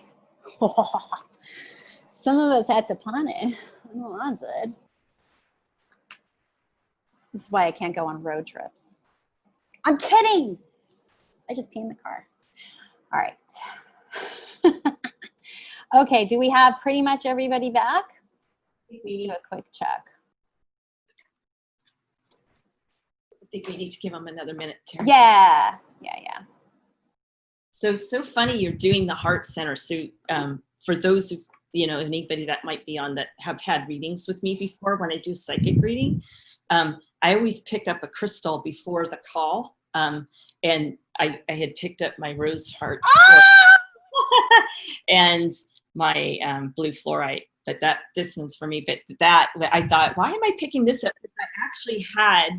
Some of us had to plan it. Oh, I did. This is why I can't go on road trips. I'm kidding. I just peed in the car. All right. Okay, do we have pretty much everybody back? Let's do a quick check. I think we need to give them another minute. Yeah. So funny you're doing the heart center. So for those of, anybody that might be on that have had readings with me before, when I do psychic reading, I always pick up a crystal before the call. And I had picked up my rose heart and my blue fluorite, but this one's for me. But that I thought, why am I picking this up? Because I actually had,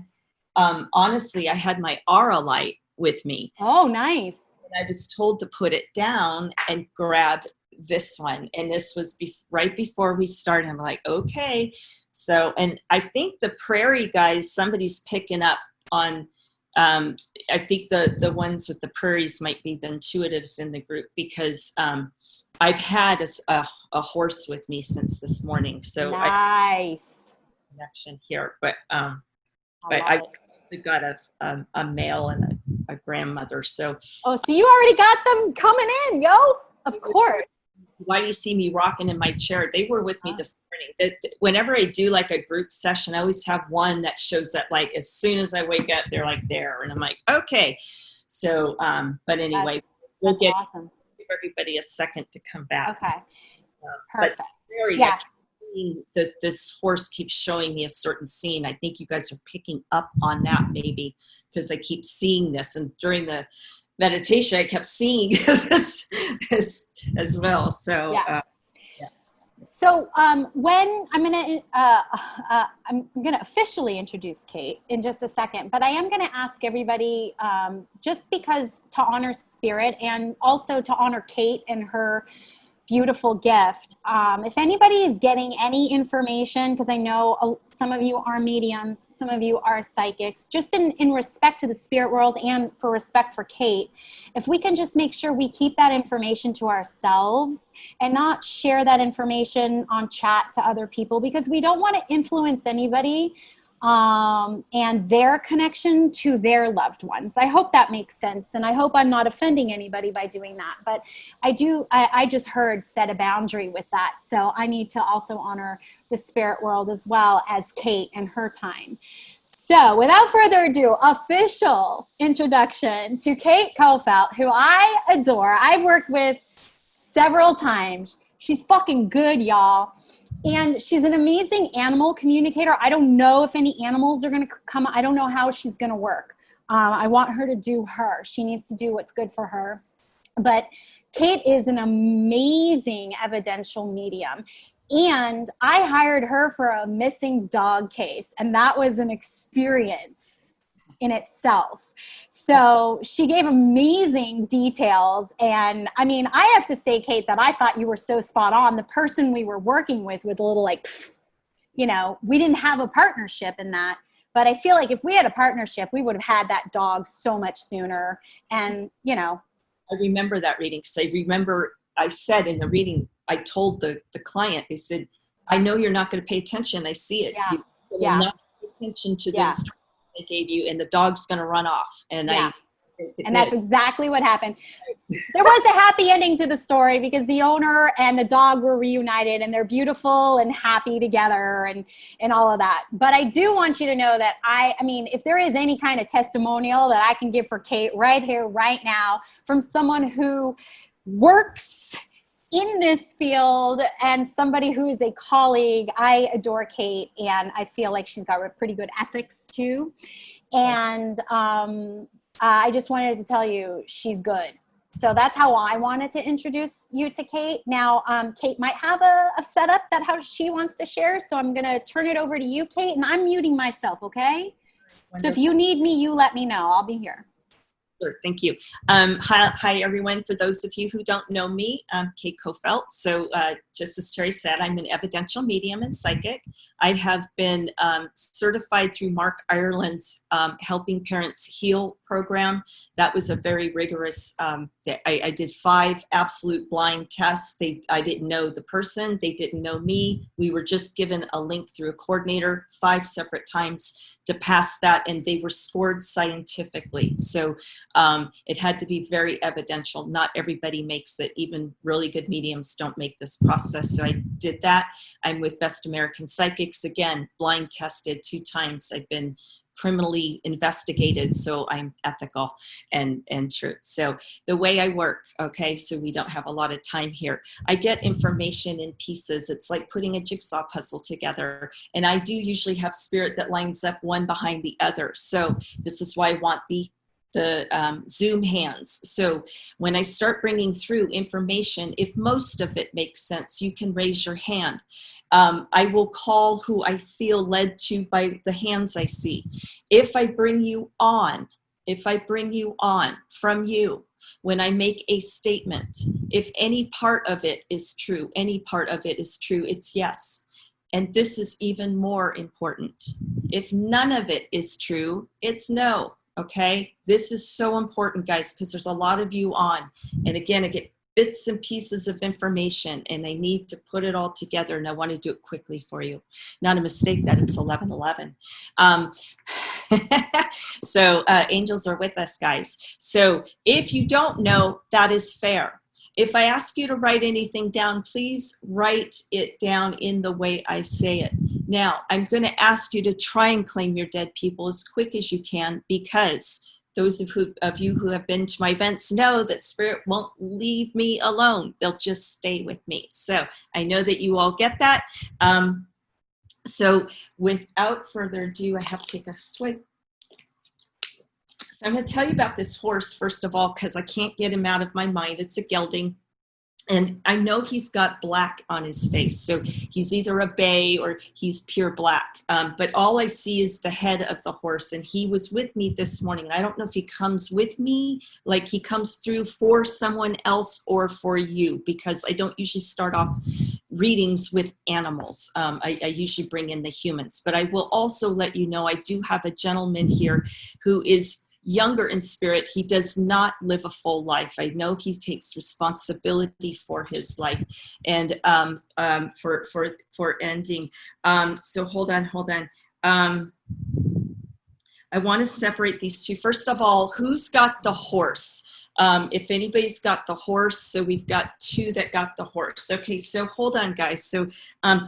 honestly, I had my aura light with me. Oh, nice. I was told to put it down and grab this one. And this was right before we started. I'm like, okay. So, and I think the prairie guys, somebody's picking up on, I think the ones with the prairies might be the intuitives in the group, because I've had a horse with me since this morning. So nice connection here, but I got a male and a grandmother. So so you already got them coming in, yo. Of course. Why do you see me rocking in my chair? They were with me this morning. Whenever I do like a group session, I always have one that shows up like as soon as I wake up, they're like there, and I'm like, okay. So but anyway, we'll give everybody a second to come back. Okay. Perfect. This horse keeps showing me a certain scene. I think you guys are picking up on that maybe, because I keep seeing this, and during the meditation I kept seeing this as well. So So when I'm gonna officially introduce Kate in just a second, but I am gonna ask everybody, just because to honor spirit and also to honor Kate and her beautiful gift. If anybody is getting any information, because I know some of you are mediums, some of you are psychics, just in respect to the spirit world and for respect for Kate, if we can just make sure we keep that information to ourselves and not share that information on chat to other people, because we don't want to influence anybody and their connection to their loved ones. I hope that makes sense, and I hope I'm not offending anybody by doing that, but I just heard set a boundary with that, so I need to also honor the spirit world as well as Kate and her time. So without further ado, official introduction to Kate Kofelt, who I adore. I've worked with several times. She's fucking good, y'all. And she's an amazing animal communicator. I don't know if any animals are going to come. I don't know how she's going to work. I want her to do her. She needs to do what's good for her. But Kate is an amazing evidential medium. And I hired her for a missing dog case. And that was an experience in itself. So she gave amazing details. And I mean, I have to say, Kate, that I thought you were so spot on. The person we were working with was a little like, we didn't have a partnership in that. But I feel like if we had a partnership, we would have had that dog so much sooner. And, I remember that reading, because I remember I said in the reading, I told the client, I said, I know you're not going to pay attention. I see it. Yeah. You will not pay attention to the instructions I gave you, and the dog's going to run off. And that's exactly what happened. There was a happy ending to the story, because the owner and the dog were reunited and they're beautiful and happy together and all of that. But I do want you to know that I mean, if there is any kind of testimonial that I can give for Kate right here, right now, from someone who works in this field and somebody who is a colleague, I adore Kate, and I feel like she's got pretty good ethics too. And I just wanted to tell you she's good. So that's how I wanted to introduce you to Kate. Now, Kate might have a setup that how she wants to share. So I'm going to turn it over to you, Kate, and I'm muting myself, okay? Wonderful. So if you need me, you let me know. I'll be here. Sure, thank you. Hi, everyone. For those of you who don't know me, I'm Kate Kofelt. So just as Terry said, I'm an evidential medium and psychic. I have been certified through Mark Ireland's Helping Parents Heal program. That was a very rigorous, I did 5 absolute blind tests. I didn't know the person. They didn't know me. We were just given a link through a coordinator 5 separate times to pass that, and they were scored scientifically. So it had to be very evidential. Not everybody makes it. Even really good mediums don't make this process. So I did that. I'm with Best American Psychics. Again, blind tested 2 times. I've been criminally investigated, so I'm ethical and true. So the way I work, okay, so we don't have a lot of time here. I get information in pieces. It's like putting a jigsaw puzzle together. And I do usually have spirit that lines up one behind the other. So this is why I want the Zoom hands. So when I start bringing through information, if most of it makes sense, you can raise your hand. I will call who I feel led to by the hands I see. If I bring you on from you, when I make a statement, if any part of it is true, it's yes. And this is even more important. If none of it is true, it's no. Okay, this is so important, guys, because there's a lot of you on. And again, I get bits and pieces of information and I need to put it all together, and I want to do it quickly for you. Not a mistake that it's 11:11. So angels are with us, guys. So if you don't know, that is fair. If I ask you to write anything down, please write it down in the way I say it. Now, I'm going to ask you to try and claim your dead people as quick as you can, because those of you who have been to my events know that spirit won't leave me alone. They'll just stay with me. So I know that you all get that. So without further ado, I have to take a swig. So I'm going to tell you about this horse, first of all, because I can't get him out of my mind. It's a gelding. And I know he's got black on his face. So he's either a bay or he's pure black. But all I see is the head of the horse. And he was with me this morning. I don't know if he comes with me, like he comes through for someone else or for you, because I don't usually start off readings with animals. I usually bring in the humans. But I will also let you know, I do have a gentleman here who is younger in spirit. He does not live a full life. I know he takes responsibility for his life and for ending. So hold on. I want to separate these two. First of all, who's got the horse? If anybody's got the horse, so we've got two that got the horse. Okay, so hold on, guys. So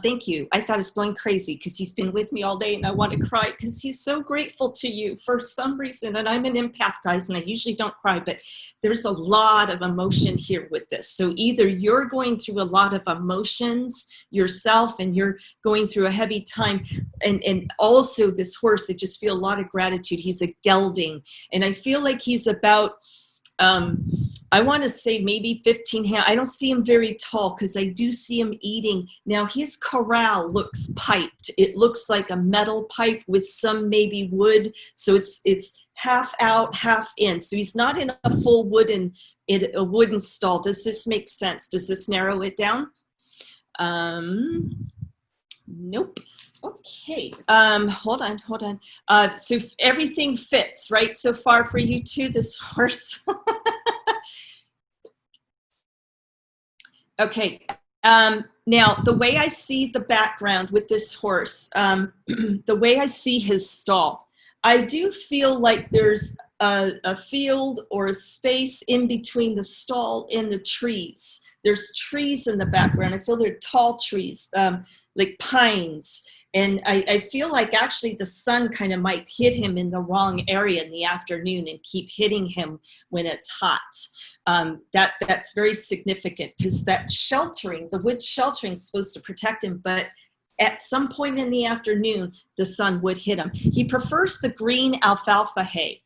thank you. I thought it's going crazy because he's been with me all day and I want to cry because he's so grateful to you for some reason. And I'm an empath, guys, and I usually don't cry, but there's a lot of emotion here with this. So either you're going through a lot of emotions yourself and you're going through a heavy time, and also this horse, I just feel a lot of gratitude. He's a gelding, and I feel like he's about I want to say maybe 15 hands. I don't see him very tall because I do see him eating. Now his corral looks piped. It looks like a metal pipe with some maybe wood. So it's half out, half in. So he's not in a full wooden stall. Does this make sense? Does this narrow it down? Nope. Okay, hold on. So everything fits, right? So far for you two, this horse. Okay, now the way I see the background with this horse, the way I see his stall, I do feel like there's a field or a space in between the stall and the trees. There's trees in the background. I feel they're tall trees, like pines. And I feel like actually the sun kind of might hit him in the wrong area in the afternoon and keep hitting him when it's hot. That's very significant because that sheltering, the wood sheltering is supposed to protect him, but at some point in the afternoon, the sun would hit him. He prefers the green alfalfa hay.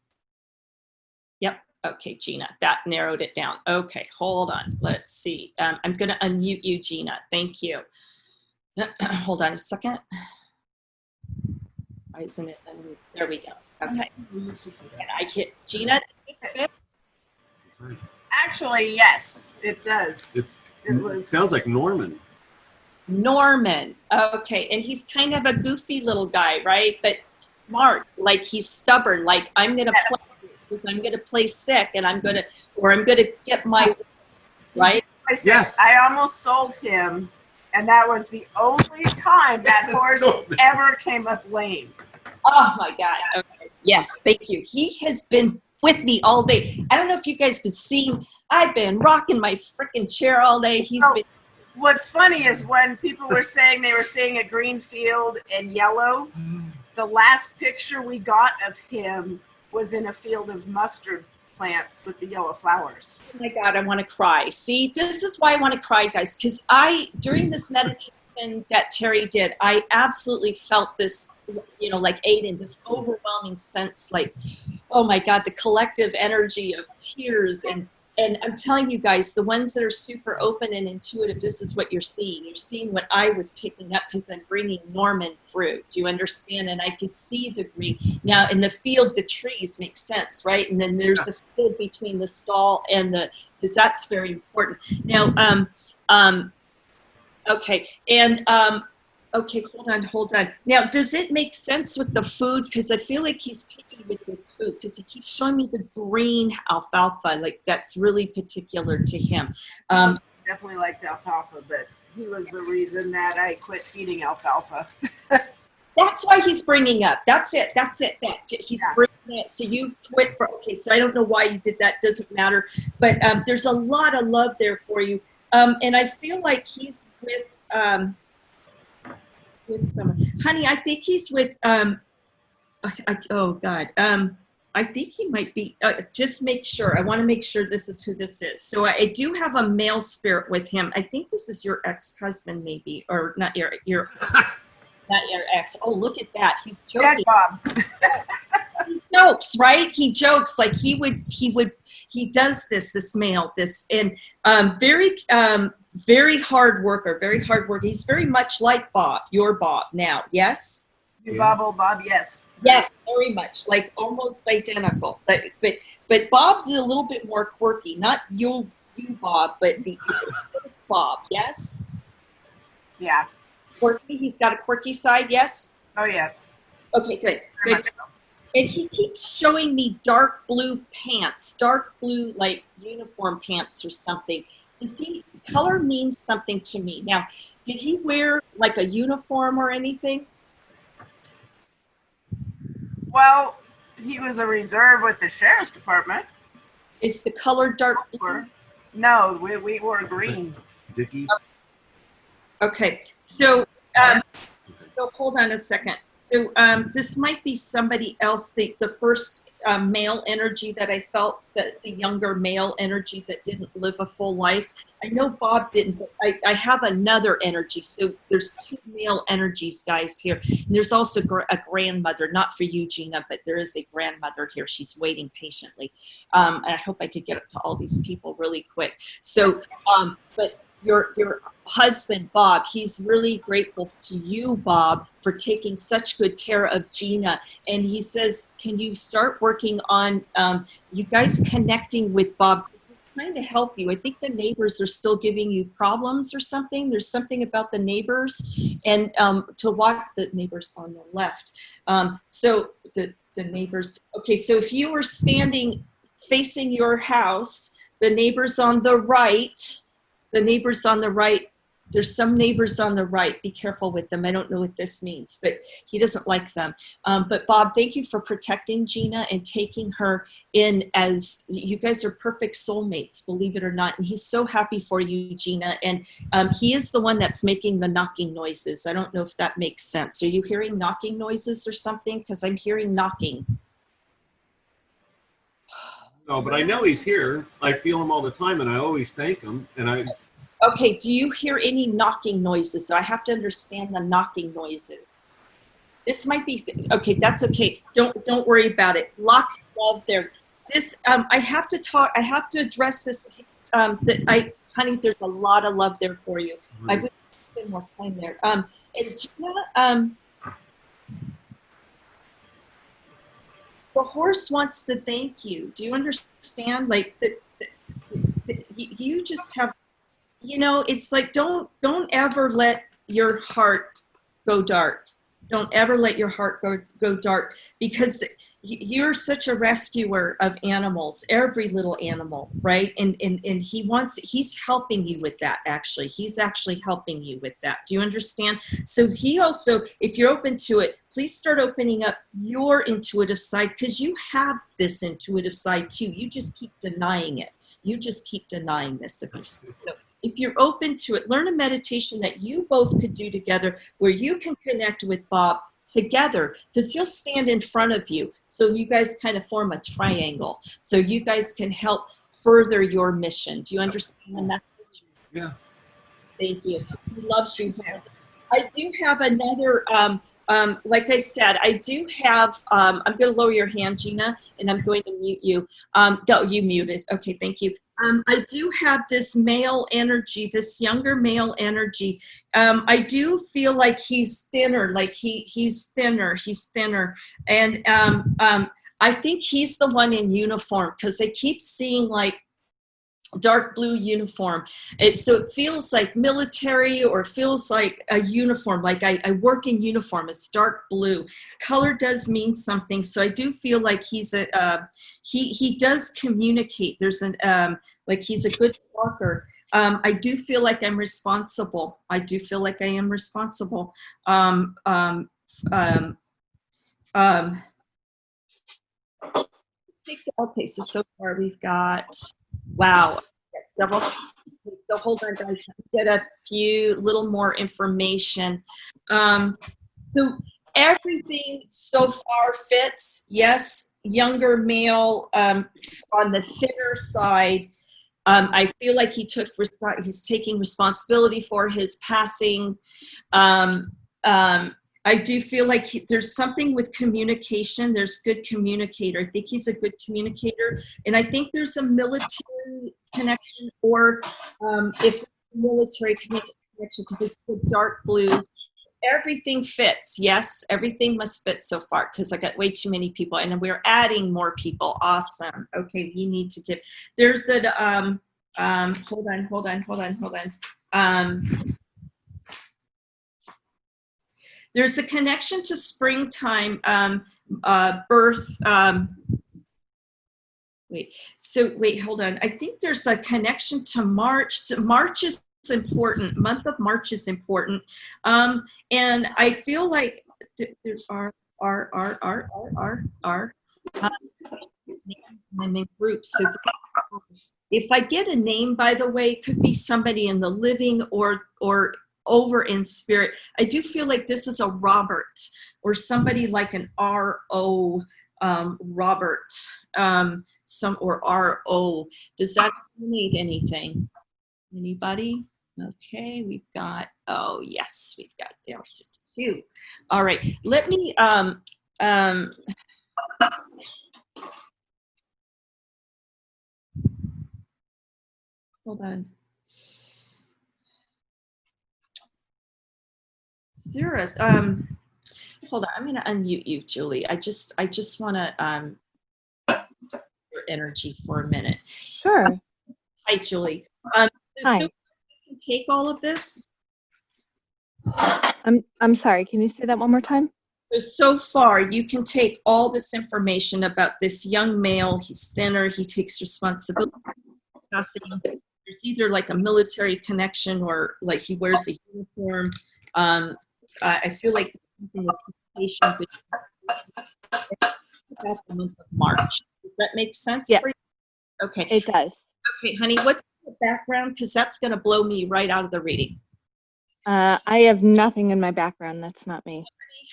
Yep. Okay, Gina, that narrowed it down. Okay, hold on. Let's see. I'm going to unmute you, Gina. Thank you. Hold on a second. Why isn't it unmute? There we go. Okay. I hit Gina. Does this fit? Actually, yes, it does. It sounds like Norman. Norman. Okay, and he's kind of a goofy little guy, right? But smart. Like he's stubborn. Like I'm gonna play because I'm gonna play sick, and I'm gonna get my right. Yes. I almost sold him, and that was the only time that horse ever came up lame. Oh my God. Okay. Yes, thank you. He has been with me all day. I don't know if you guys could see, I've been rocking my freaking chair all day. He's been. What's funny is when people were saying they were seeing a green field and yellow, the last picture we got of him was in a field of mustard plants with the yellow flowers. Oh my God, I want to cry. See, this is why I want to cry, guys, because during this meditation that Terry did, I absolutely felt this, you know, like Aiden, this overwhelming sense, like, oh my God, the collective energy of tears. And I'm telling you guys, the ones that are super open and intuitive, this is what you're seeing. You're seeing what I was picking up because I'm bringing Norman through. Do you understand? And I could see the green. Now, in the field, the trees make sense, right? And then there's a field between the stall and because that's very important. Now, okay. And, okay, hold on. Now, does it make sense with the food? Because I feel like he's picky with this food because he keeps showing me the green alfalfa. Like, that's really particular to him. Definitely liked alfalfa, but he was the reason that I quit feeding alfalfa. That's why he's bringing up. That's it. He's bringing it. So you quit okay, so I don't know why you did that. Doesn't matter. But there's a lot of love there for you. And I feel like he's with someone. Honey, I think he's with, oh God. I think he might be, just make sure. I want to make sure this is who this is. So I do have a male spirit with him. I think this is your ex-husband maybe, or not your not your ex. Oh, look at that. He's joking. Bob. He jokes, right? He jokes like he does this male, and very hard worker, He's very much like Bob, your Bob now, yes? Bob, old Bob, yes. Yes, very much, like almost identical. But Bob's a little bit more quirky, not you Bob, but the first Bob, yes? Yeah. Quirky, he's got a quirky side, yes? Oh, yes. Okay, good. And he keeps showing me dark blue pants, dark blue, like uniform pants or something. Color means something to me. Now, did he wear like a uniform or anything? Well, he was a reserve with the sheriff's department. Is the color dark blue? No, we wore green. Dickies? Okay, so hold on a second. So this might be somebody else, the first male energy that I felt, the younger male energy that didn't live a full life. I know Bob didn't, but I have another energy. So there's two male energies, guys, here. And there's also a grandmother, not for you, Gina, but there is a grandmother here. She's waiting patiently. And I hope I could get up to all these people really quick. So, but your husband, Bob, he's really grateful to you, Bob, for taking such good care of Gina. And he says, can you start working on you guys connecting with Bob? Trying to help you. I think the neighbors are still giving you problems or something. There's something about the neighbors, and to watch the neighbors on the left. So the neighbors. Okay, so if you were standing facing your house, the neighbors on the right. The neighbors on the right, there's some neighbors on the right. Be careful with them. I don't know what this means, but he doesn't like them. But Bob, thank you for protecting Gina and taking her in as you guys are perfect soulmates, believe it or not. And he's so happy for you, Gina. And he is the one that's making the knocking noises. I don't know if that makes sense. Are you hearing knocking noises or something? Because I'm hearing knocking. No, but I know he's here. I feel him all the time, and I always thank him. And Okay, do you hear any knocking noises? So I have to understand the knocking noises. This might be okay. That's okay. Don't worry about it. Lots of love there. This I have to talk. I have to address this. Honey, there's a lot of love there for you. I would spend more time there. And Gina, the horse wants to thank you. Do you understand? Like you just have, you know, it's like don't ever let your heart go dark. Don't ever let your heart go dark, because you're such a rescuer of animals, every little animal, right? And he's helping you with that, actually. He's actually helping you with that. Do you understand? So he also, if you're open to it, please start opening up your intuitive side, because you have this intuitive side too. You just keep denying it. You just keep denying this of yourself. So if you're open to it, learn a meditation that you both could do together where you can connect with Bob together, because he'll stand in front of you. So you guys kind of form a triangle. So you guys can help further your mission. Do you understand the message? Yeah. Thank you. He loves you. I do have another, like I said, I do have, I'm going to lower your hand, Gina, and I'm going to mute you. No, you muted. Okay, thank you. I do have this male energy, this younger male energy. I do feel like he's thinner, like he's thinner. And I think he's the one in uniform, because I keep seeing like dark blue uniform. So it feels like military, or feels like a uniform, like I work in uniform. It's dark blue. Color does mean something. So I do feel like he's he does communicate. There's an like he's a good talker. I do feel like I'm responsible. I do feel like I am responsible. Okay, so far we've got, wow, several. So hold on, guys. Let me get a few little more information. So everything so far fits. Yes, younger male, on the thinner side. I feel like he's taking responsibility for his passing. I do feel like there's something with communication. There's good communicator. I think he's a good communicator. And I think there's a military connection, or if military connection, because it's the dark blue. Everything fits. Yes, everything must fit so far, because I got way too many people, and we're adding more people. Awesome. Okay, we need to get, there's a, hold on. There's a connection to springtime, birth. Wait, hold on. I think there's a connection to March. March is important. Month of March is important. And I feel like there are I'm in groups. So if I get a name, by the way, it could be somebody in the living or over in spirit. I do feel like this is a Robert, or somebody like an R.O. Robert, or R.O. Does that mean anything? Anybody? Okay, we've got, oh yes, we've got down to 2. All right, let me, hold on. Is there a, hold on, I'm gonna unmute you, Julie. I just wanna, your energy for a minute. Sure. Hi, Julie. Hi. So you can take all of this? I'm sorry, can you say that one more time? So far, you can take all this information about this young male. He's thinner, he takes responsibility. There's either like a military connection, or like he wears a uniform. I feel like there's something with communication about the month of March. Does that make sense for you? Okay. It does. Okay, honey, what's the background? Because that's going to blow me right out of the reading. I have nothing in my background. That's not me.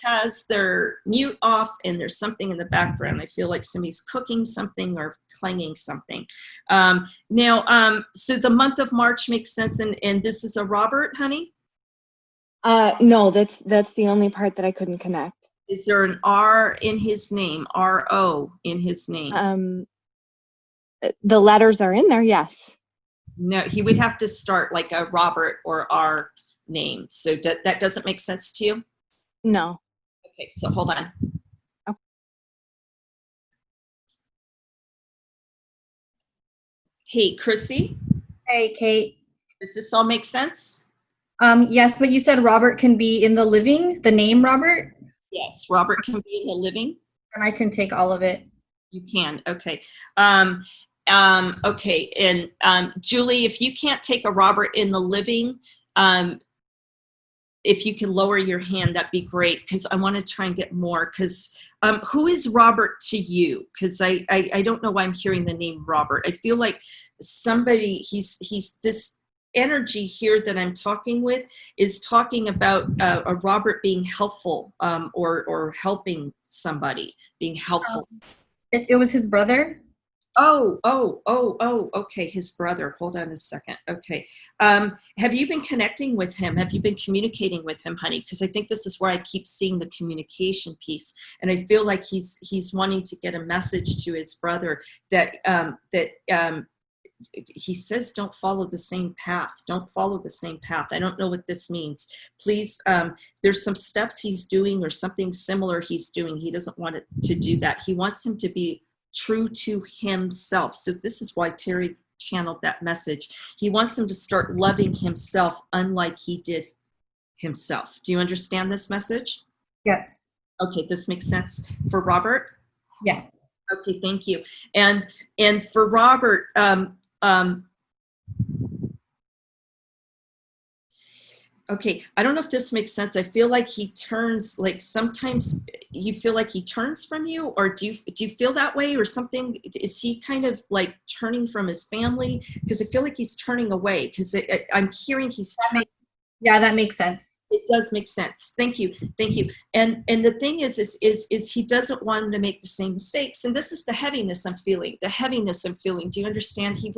Somebody has their mute off, and there's something in the background. I feel like somebody's cooking something or clanging something. Now, so the month of March makes sense, and this is a Robert, honey? No, that's the only part that I couldn't connect. Is there an R in his name? R-O in his name? The letters are in there, yes. No, he would have to start like a Robert or R name. So that doesn't make sense to you? No. Okay, so hold on. Okay. Hey, Chrissy. Hey, Kate. Does this all make sense? Yes, but you said Robert can be in the living, the name Robert? Yes, Robert can be in the living. And I can take all of it. You can, okay. Okay, and Julie, if you can't take a Robert in the living, if you can lower your hand, that'd be great, because I want to try and get more. Because who is Robert to you? Because I don't know why I'm hearing the name Robert. I feel like somebody, he's this energy here that I'm talking with is talking about a Robert being helpful, or helping somebody, being helpful. It was his brother? Okay, his brother. Hold on a second. Okay. Have you been connecting with him? Have you been communicating with him, honey? Because I think this is where I keep seeing the communication piece. And I feel like he's wanting to get a message to his brother that, he says, don't follow the same path. Don't follow the same path. I don't know what this means. Please, there's some steps he's doing or something similar he's doing. He doesn't want it to do that. He wants him to be true to himself. So this is why Terry channeled that message. He wants him to start loving himself unlike he did himself. Do you understand this message? Yes. Okay, this makes sense for Robert? Yeah. Okay, thank you. And for Robert, okay, I don't know if this makes sense. I feel like he turns, like sometimes you feel like he turns from you, or do you feel that way or something? Is he kind of like turning from his family? Because I feel like he's turning away, because I'm hearing he's turning. Yeah, that makes sense. It does make sense. Thank you. Thank you. And the thing is he doesn't want him to make the same mistakes. And this is the heaviness I'm feeling. The heaviness I'm feeling. Do you understand? He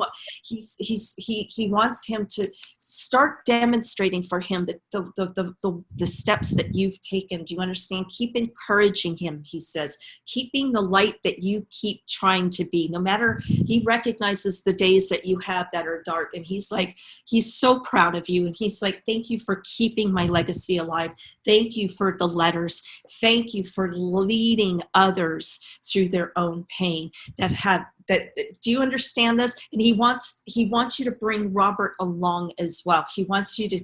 wants him to start demonstrating for him the steps that you've taken. Do you understand? Keep encouraging him, he says. Keeping the light that you keep trying to be. No matter, he recognizes the days that you have that are dark. And he's so proud of you. And he's like, thank you for keeping my legacy alive. Thank you for the letters. Thank you for leading others through their own pain do you understand this? And he wants you to bring Robert along as well. He wants you to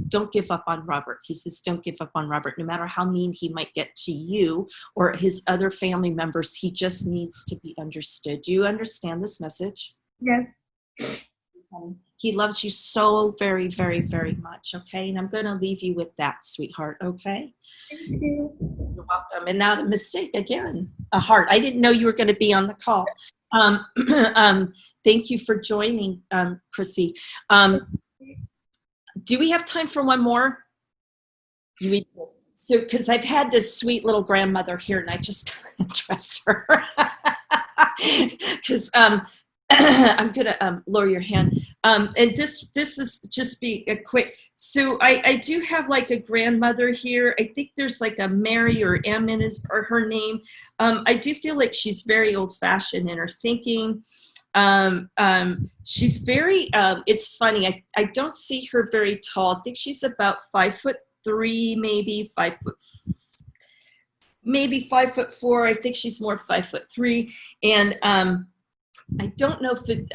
don't give up on Robert. He says, don't give up on Robert, no matter how mean he might get to you or his other family members. He just needs to be understood. Do you understand this message? Yes. He loves you so very, very, very much, okay? And I'm going to leave you with that, sweetheart, okay? Thank you. You're welcome. And now the mistake again, a heart. I didn't know you were going to be on the call. Thank you for joining, Chrissy. Do we have time for one more? So, because I've had this sweet little grandmother here, and I just address her. Because I'm gonna lower your hand. And this is just be a quick. So I do have like a grandmother here. I think there's like a Mary or M in her name. I do feel like she's very old-fashioned in her thinking. She's very. It's funny. I don't see her very tall. I think she's about 5'3", maybe 5'4". I think she's more 5'3", and I don't know if it,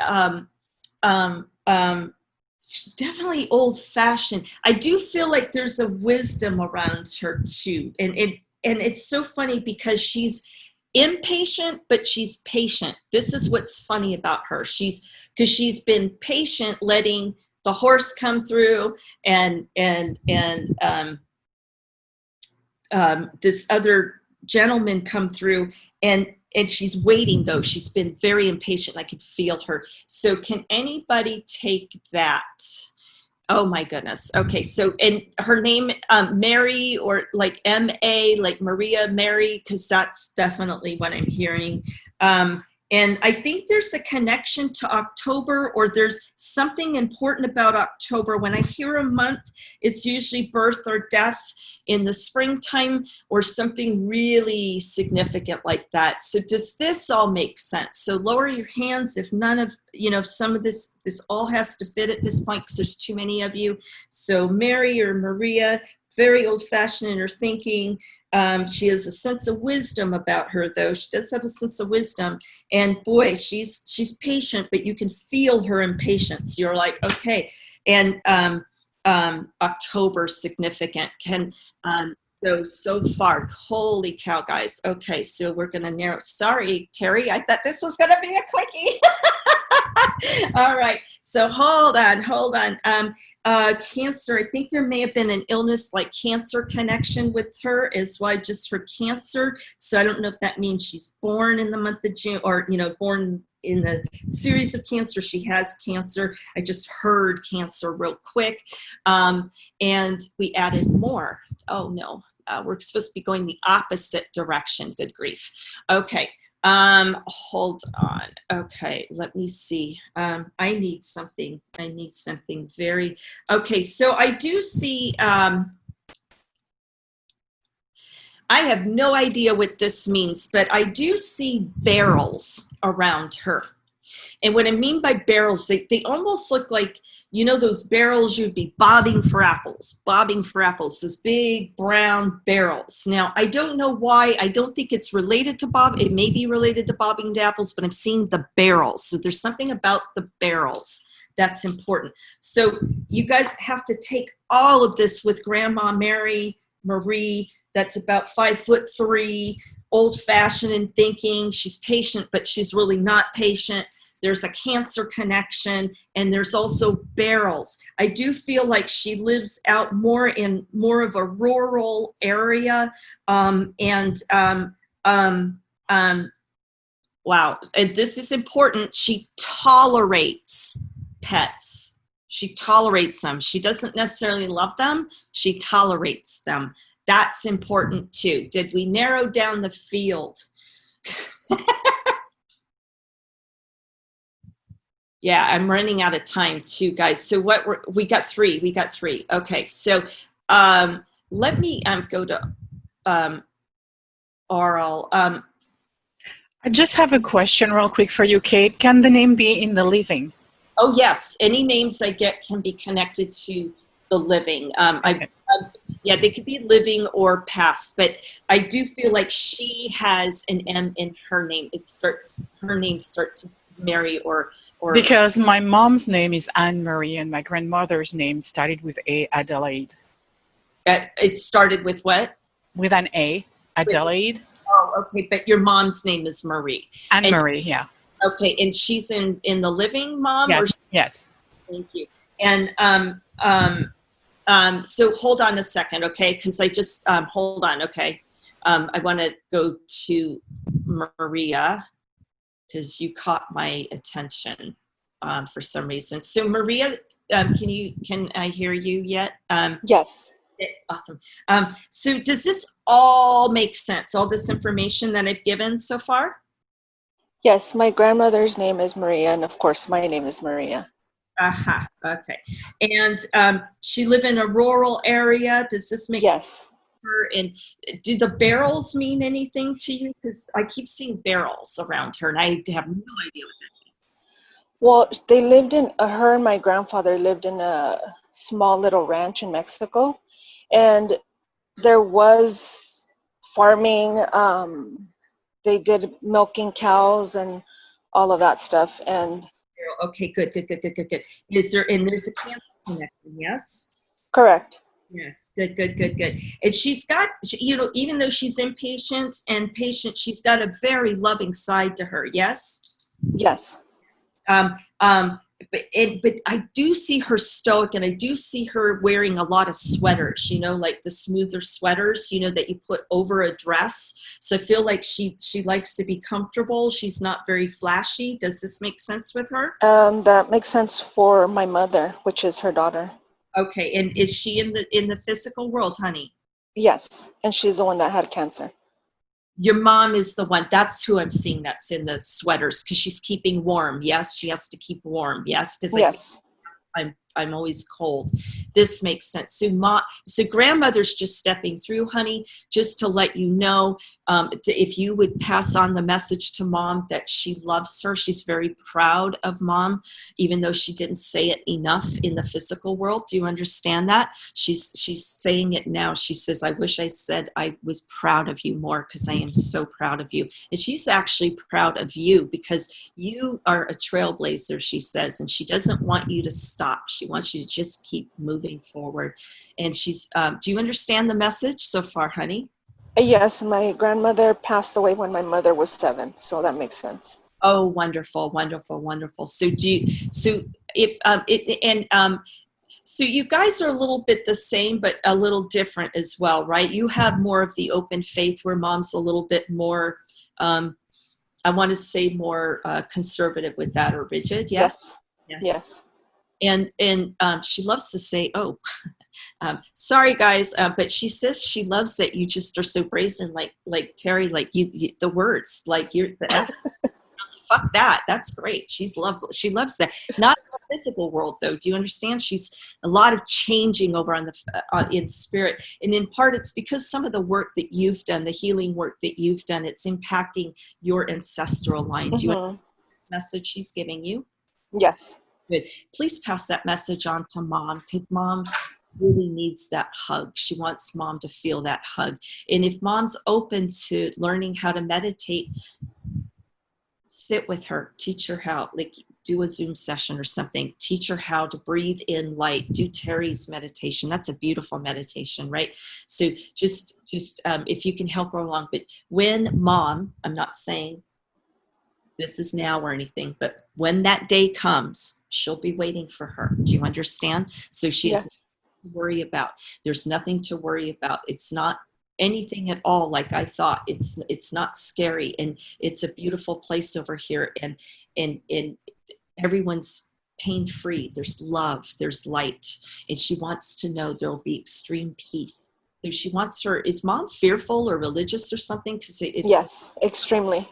definitely old-fashioned. I do feel like there's a wisdom around her too, and it's so funny because she's impatient, but she's patient. This is what's funny about her. Because she's been patient, letting the horse come through, and this other gentleman come through, and she's waiting though. She's been very impatient. I could feel her. So can anybody take that? Oh my goodness. Okay. So, and her name, Mary, or like M-A, like Maria Mary, because that's definitely what I'm hearing. And I think there's a connection to October, or there's something important about October. When I hear a month, it's usually birth or death in the springtime, or something really significant like that. So does this all make sense? So lower your hands if none of, if some of this all has to fit at this point, because there's too many of you. So Mary or Maria, very old-fashioned in her thinking. She has a sense of wisdom about her, though. She does have a sense of wisdom. And boy, she's patient, but you can feel her impatience. You're like, okay. And October significant. So far, holy cow, guys. Okay, so we're going to narrow. Sorry, Terry, I thought this was going to be a quickie. All right. So hold on. Cancer. I think there may have been an illness like cancer connection with her, is why I just heard cancer. So I don't know if that means she's born in the month of June, or born in the series of cancer. She has cancer. I just heard cancer real quick, and we added more. Oh no, we're supposed to be going the opposite direction. Good grief. Okay. Hold on. Okay, let me see. I need something very, okay, so I do see, I have no idea what this means, but I do see barrels around her. And what I mean by barrels, they almost look like, those barrels you'd be bobbing for apples, those big brown barrels. Now, I don't know why. I don't think it's related to it may be related to bobbing to apples, but I'm seeing the barrels. So there's something about the barrels that's important. So you guys have to take all of this with Grandma Marie, that's about 5'3", old-fashioned in thinking. She's patient, but she's really not patient. There's a cancer connection, and there's also barrels. I do feel like she lives out more in more of a rural area, wow, and this is important. She tolerates pets. She tolerates them. She doesn't necessarily love them. She tolerates them. That's important too. Did we narrow down the field? Yeah, I'm running out of time too, guys. So we got three. Okay, so let me go to Oral. I just have a question real quick for you, Kate. Can the name be in the living? Oh, yes. Any names I get can be connected to the living. Okay. Yeah, they could be living or past, but I do feel like she has an M in her name. Her name starts with Mary or Because my mom's name is Anne-Marie and my grandmother's name started with A, Adelaide. It started with what? With an A, Adelaide. Oh, okay, but your mom's name is Marie. Anne-Marie, yeah. Okay, and she's in the living, Mom? Yes, yes. Thank you. And so hold on a second, okay? Because I just, hold on, okay? I want to go to Maria, because you caught my attention for some reason. So Maria, can I hear you yet? Yes. Awesome. So does this all make sense, all this information that I've given so far? Yes, my grandmother's name is Maria, and of course my name is Maria. Aha, okay. And she live in a rural area. Does this make sense? And do the barrels mean anything to you? Because I keep seeing barrels around her, and I have no idea what that means. Well, they lived in, her and my grandfather lived in a small little ranch in Mexico, and there was farming. They did milking cows and all of that stuff. And okay, good. There's a cancer connection, yes? Correct. Yes, good. And she's got, even though she's impatient and patient, she's got a very loving side to her, yes? Yes. But I do see her stoic, and I do see her wearing a lot of sweaters, like the smoother sweaters, that you put over a dress. So I feel like she likes to be comfortable. She's not very flashy. Does this make sense with her? That makes sense for my mother, which is her daughter. Okay, and is she in the physical world, honey? Yes, and she's the one that had cancer. Your mom is the one. That's who I'm seeing that's in the sweaters, because she's keeping warm. Yes, she has to keep warm. Yes, because yes. I'm always cold. This makes sense. So grandmother's just stepping through, honey, just to let you know, if you would pass on the message to Mom that she loves her. She's very proud of Mom, even though she didn't say it enough in the physical world. Do you understand that? She's saying it now. She says, I wish I said I was proud of you more, because I am so proud of you. And she's actually proud of you because you are a trailblazer, she says, and she doesn't want you to stop. She wants you to just keep moving forward. And she's, do you understand the message so far, honey? Yes, my grandmother passed away when my mother was 7, so that makes sense. Oh, wonderful, wonderful, wonderful. So so you guys are a little bit the same, but a little different as well, right? You have more of the open faith where mom's a little bit more, I want to say more conservative with that, or rigid. Yes. Yes. And she loves to say, oh, sorry guys, but she says she loves that you just are so brazen, like Terry, like you the words, like you're the F. Fuck that. That's great. She's lovely. She loves that. Not in the physical world, though. Do you understand? She's a lot of changing over on the in spirit, and in part, it's because some of the work that you've done, the healing work that you've done, it's impacting your ancestral line. Do you understand this message she's giving you? Yes. Good. Please pass that message on to mom, because mom really needs that hug. She wants mom to feel that hug, and if mom's open to learning how to meditate, sit with her, teach her how, like do a Zoom session or something, teach her how to breathe in light, do Terry's meditation. That's a beautiful meditation, right? So just if you can help her along. But when mom, I'm not saying this is now or anything, but when that day comes, she'll be waiting for her. Do you understand? So she has nothing to worry about. There's nothing to worry about. It's not anything at all like I thought. It's not scary, and it's a beautiful place over here, and everyone's pain free. There's love, there's light, and she wants to know there'll be extreme peace. So she wants her. Is mom fearful or religious or something? Because yes, extremely.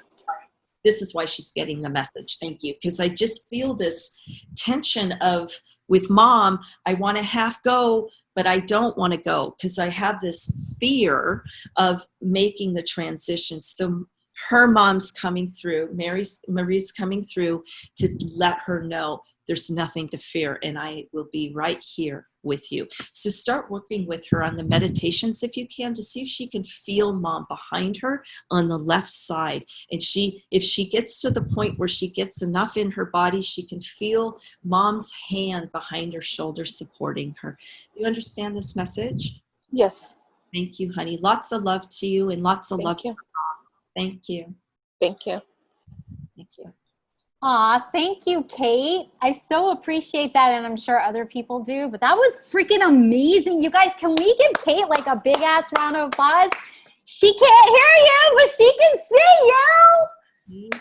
This is why she's getting the message. Thank you, because I just feel this tension of, with mom, I want to half go, but I don't want to go because I have this fear of making the transition. So her mom's coming through, Marie's coming through to let her know there's nothing to fear, and I will be right here with you. So start working with her on the meditations if you can, to see if she can feel mom behind her on the left side. And if she gets to the point where she gets enough in her body, she can feel mom's hand behind her shoulder supporting her. You understand this message? Yes. Thank you, honey. Lots of love to you, and lots of love to mom. Thank you. Thank you. Thank you. Aw, thank you, Kate. I so appreciate that, and I'm sure other people do, but that was freaking amazing. You guys, can we give Kate like a big ass round of applause? She can't hear you, but she can see you.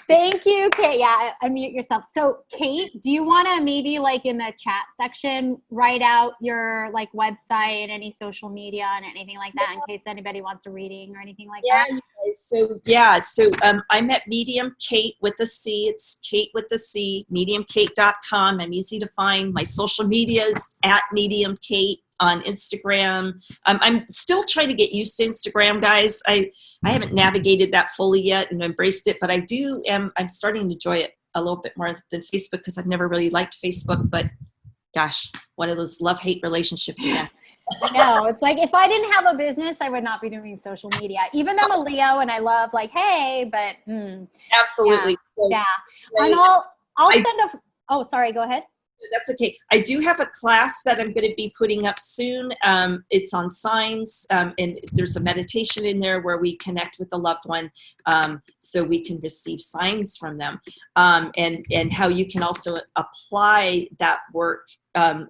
Thank you, Kate. Yeah, unmute yourself. So, Kate, do you want to maybe like in the chat section write out your like website, any social media, and anything like that, in case anybody wants a reading or anything like that? So I'm at Medium Kate with a C. It's Kate with a C, mediumkate.com. I'm easy to find. My social media is at Medium Kate on Instagram. I'm still trying to get used to Instagram, guys. I haven't navigated that fully yet and embraced it, but I'm starting to enjoy it a little bit more than Facebook, because I've never really liked Facebook, but gosh, one of those love-hate relationships again. No, it's like if I didn't have a business, I would not be doing social media. Even though I'm a Leo and I love like, hey, but absolutely, yeah. And I'll send a. Oh, sorry. Go ahead. That's okay. I do have a class that I'm going to be putting up soon. It's on signs, and there's a meditation in there where we connect with the loved one, so we can receive signs from them, and how you can also apply that work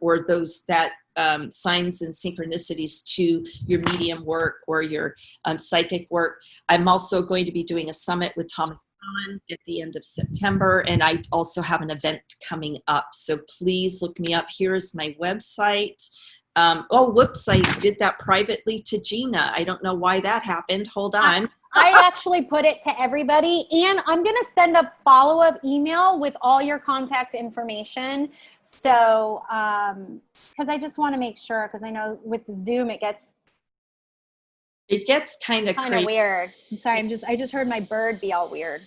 or those signs and synchronicities to your medium work or your psychic work. I'm also going to be doing a summit with Thomas at the end of September, and I also have an event coming up. So please look me up. Here's my website. Whoops, I did that privately to Gina. I don't know why that happened. Hold on. I actually put it to everybody, and I'm going to send a follow-up email with all your contact information. So, because I just want to make sure, because I know with Zoom it gets kind of weird. I'm sorry, I just heard my bird be all weird.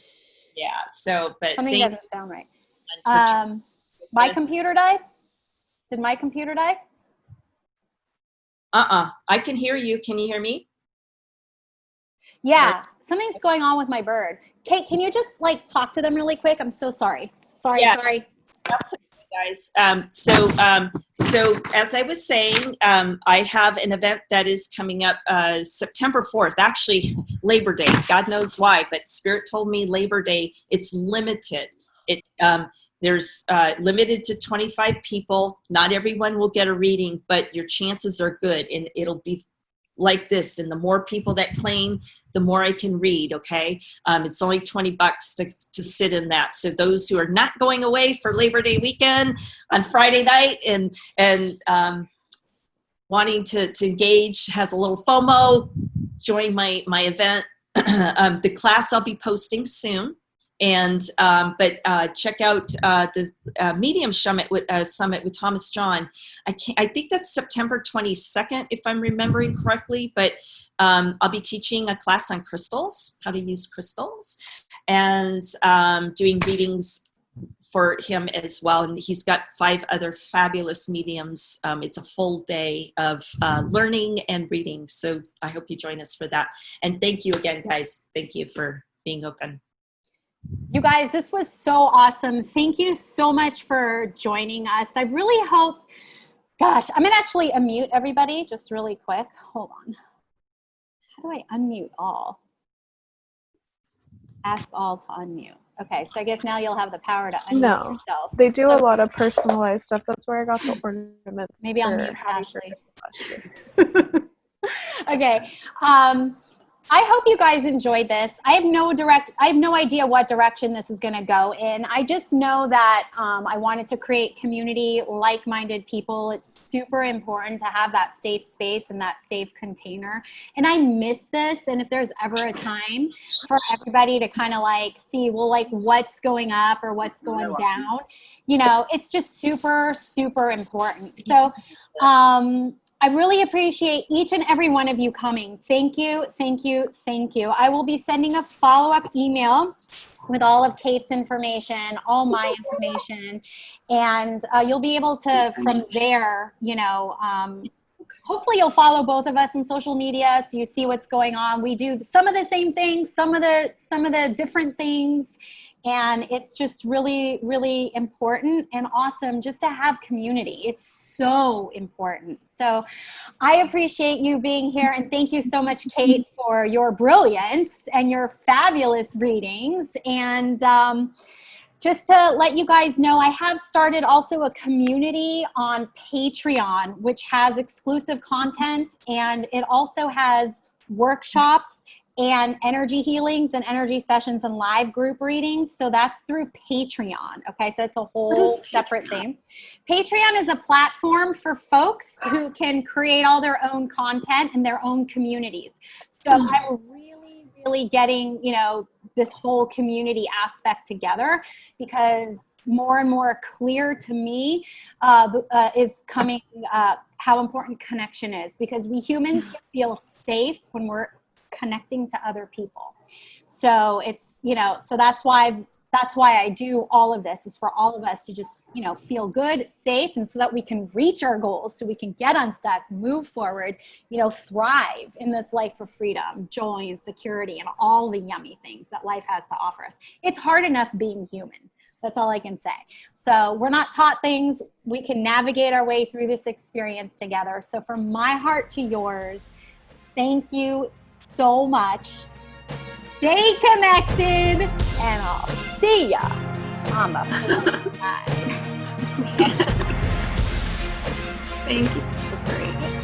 Yeah. So, but something doesn't sound right. My computer died. Did my computer die? I can hear you. Can you hear me? Yeah, something's going on with my bird. Kate, can you just like talk to them really quick? I'm so sorry. Sorry. That's guys. So as I was saying, I have an event that is coming up September 4th, actually Labor Day. God knows why, but Spirit told me Labor Day, it's limited. There's limited to 25 people. Not everyone will get a reading, but your chances are good. And it'll be like this. And the more people that claim, the more I can read. Okay. It's only $20 to sit in that. So those who are not going away for Labor Day weekend on Friday night and wanting to engage, has a little FOMO, join my event. The class I'll be posting soon. And but check out the Medium Summit with Thomas John. I think that's September 22nd, if I'm remembering correctly. But I'll be teaching a class on crystals, how to use crystals, and doing readings for him as well. And he's got 5 other fabulous mediums. It's a full day of learning and reading. So I hope you join us for that. And thank you again, guys. Thank you for being open. You guys, this was so awesome. Thank you so much for joining us. I really hope, gosh, I'm gonna actually unmute everybody just really quick. Hold on. How do I unmute all? Ask all to unmute. Okay, so I guess now you'll have the power to unmute yourself. They do a lot of personalized stuff. That's where I got the ornaments. Maybe I'll mute Ashley. Okay. I hope you guys enjoyed this. I have no idea what direction this is going to go in. I just know that I wanted to create community, like-minded people. It's super important to have that safe space and that safe container. And I miss this. And if there's ever a time for everybody to kind of like see, well, like what's going up or what's going down, you know, it's just super, super important. So, I really appreciate each and every one of you coming. Thank you, thank you, thank you. I will be sending a follow-up email with all of Kate's information, all my information, and you'll be able to, from there, you know, hopefully you'll follow both of us on social media so you see what's going on. We do some of the same things, some of the different things. And it's just really, really important and awesome just to have community. It's so important. So I appreciate you being here. And thank you so much, Kate, for your brilliance and your fabulous readings. And just to let you guys know, I have started also a community on Patreon, which has exclusive content. And it also has workshops and energy healings and energy sessions and live group readings. So that's through Patreon. Okay, so it's a whole separate thing. Patreon is a platform for folks who can create all their own content and their own communities. So I'm really getting, you know, this whole community aspect together because more and more clear to me is coming how important connection is, because we humans feel safe when we're connecting to other people. So it's, you know, so that's why I do all of this, is for all of us to just, you know, feel good, safe, and so that we can reach our goals, so we can get unstuck, move forward, you know, thrive in this life of freedom, joy, and security, and all the yummy things that life has to offer us. It's hard enough being human. That's all I can say. So we're not taught things. We can navigate our way through this experience together. So from my heart to yours, thank you so much. Stay connected, and I'll see ya on the flip side. Thank you. That's great.